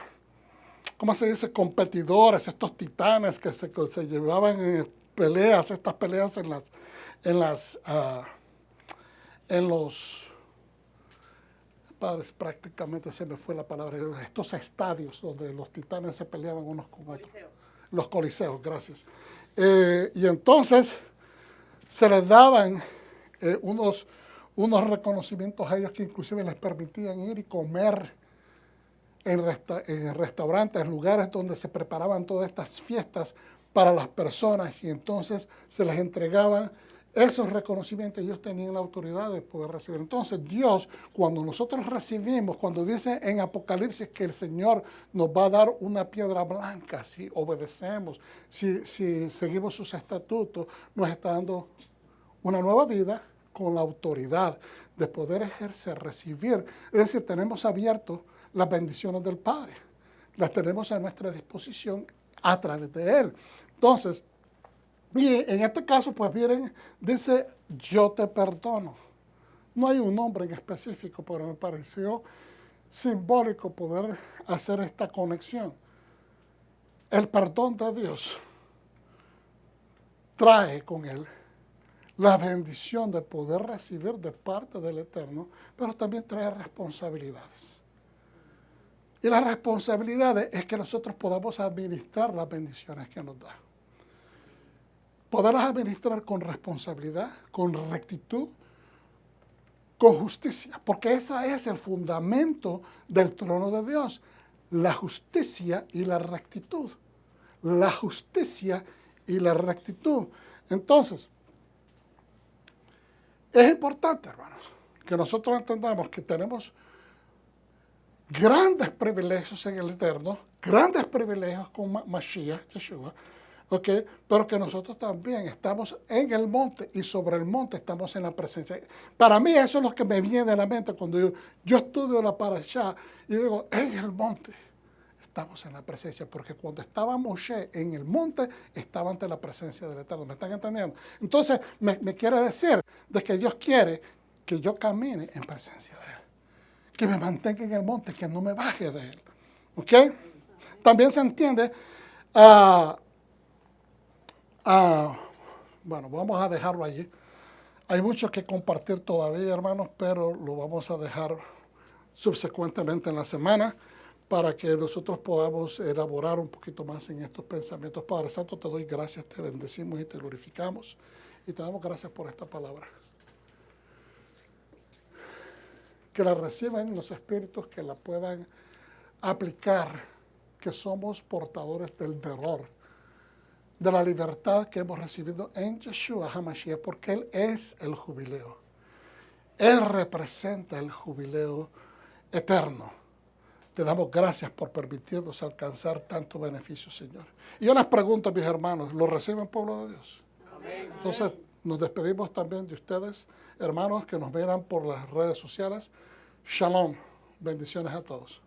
¿cómo se dice?, competidores, estos titanes que se llevaban peleas, estas peleas prácticamente se me fue la palabra, estos estadios donde los titanes se peleaban unos con otros. Los coliseos, gracias. Y entonces se les daban unos reconocimientos a ellos que inclusive les permitían ir y comer en restaurantes, lugares donde se preparaban todas estas fiestas para las personas y entonces se les entregaban esos reconocimientos. Ellos tenían la autoridad de poder recibir. Entonces Dios, cuando nosotros recibimos, cuando dice en Apocalipsis que el Señor nos va a dar una piedra blanca si obedecemos, si seguimos sus estatutos, nos está dando una nueva vida con la autoridad de poder ejercer, recibir. Es decir, tenemos abierto las bendiciones del Padre. Las tenemos a nuestra disposición a través de Él. Entonces, y en este caso, pues miren, dice, yo te perdono. No hay un nombre en específico, pero me pareció simbólico poder hacer esta conexión. El perdón de Dios trae con él la bendición de poder recibir de parte del Eterno, pero también trae responsabilidades. Y las responsabilidades es que nosotros podamos administrar las bendiciones que nos da. Poderlas administrar con responsabilidad, con rectitud, con justicia, porque ese es el fundamento del trono de Dios, la justicia y la rectitud. La justicia y la rectitud. Entonces, es importante, hermanos, que nosotros entendamos que tenemos grandes privilegios en el Eterno, grandes privilegios con Mashiach, Yeshua, ¿okay? Pero que nosotros también estamos en el monte y sobre el monte estamos en la presencia. Para mí eso es lo que me viene a la mente cuando yo estudio la parashá y digo, en el monte estamos en la presencia, porque cuando estaba Moshe en el monte, estaba ante la presencia del Eterno. ¿Me están entendiendo? Entonces, me quiere decir de que Dios quiere que yo camine en presencia de Él, que me mantenga en el monte, que no me baje de Él. ¿Ok? También se entiende, bueno, vamos a dejarlo allí. Hay mucho que compartir todavía, hermanos, pero lo vamos a dejar subsecuentemente en la semana para que nosotros podamos elaborar un poquito más en estos pensamientos. Padre Santo, te doy gracias, te bendecimos y te glorificamos. Y te damos gracias por esta palabra. Que la reciban los espíritus, que la puedan aplicar, que somos portadores del terror, de la libertad que hemos recibido en Yeshua HaMashiach, porque Él es el jubileo. Él representa el jubileo eterno. Te damos gracias por permitirnos alcanzar tanto beneficio, Señor. Y yo les pregunto a mis hermanos, ¿lo reciben, pueblo de Dios? Amén. Entonces, nos despedimos también de ustedes, hermanos, que nos verán por las redes sociales. Shalom. Bendiciones a todos.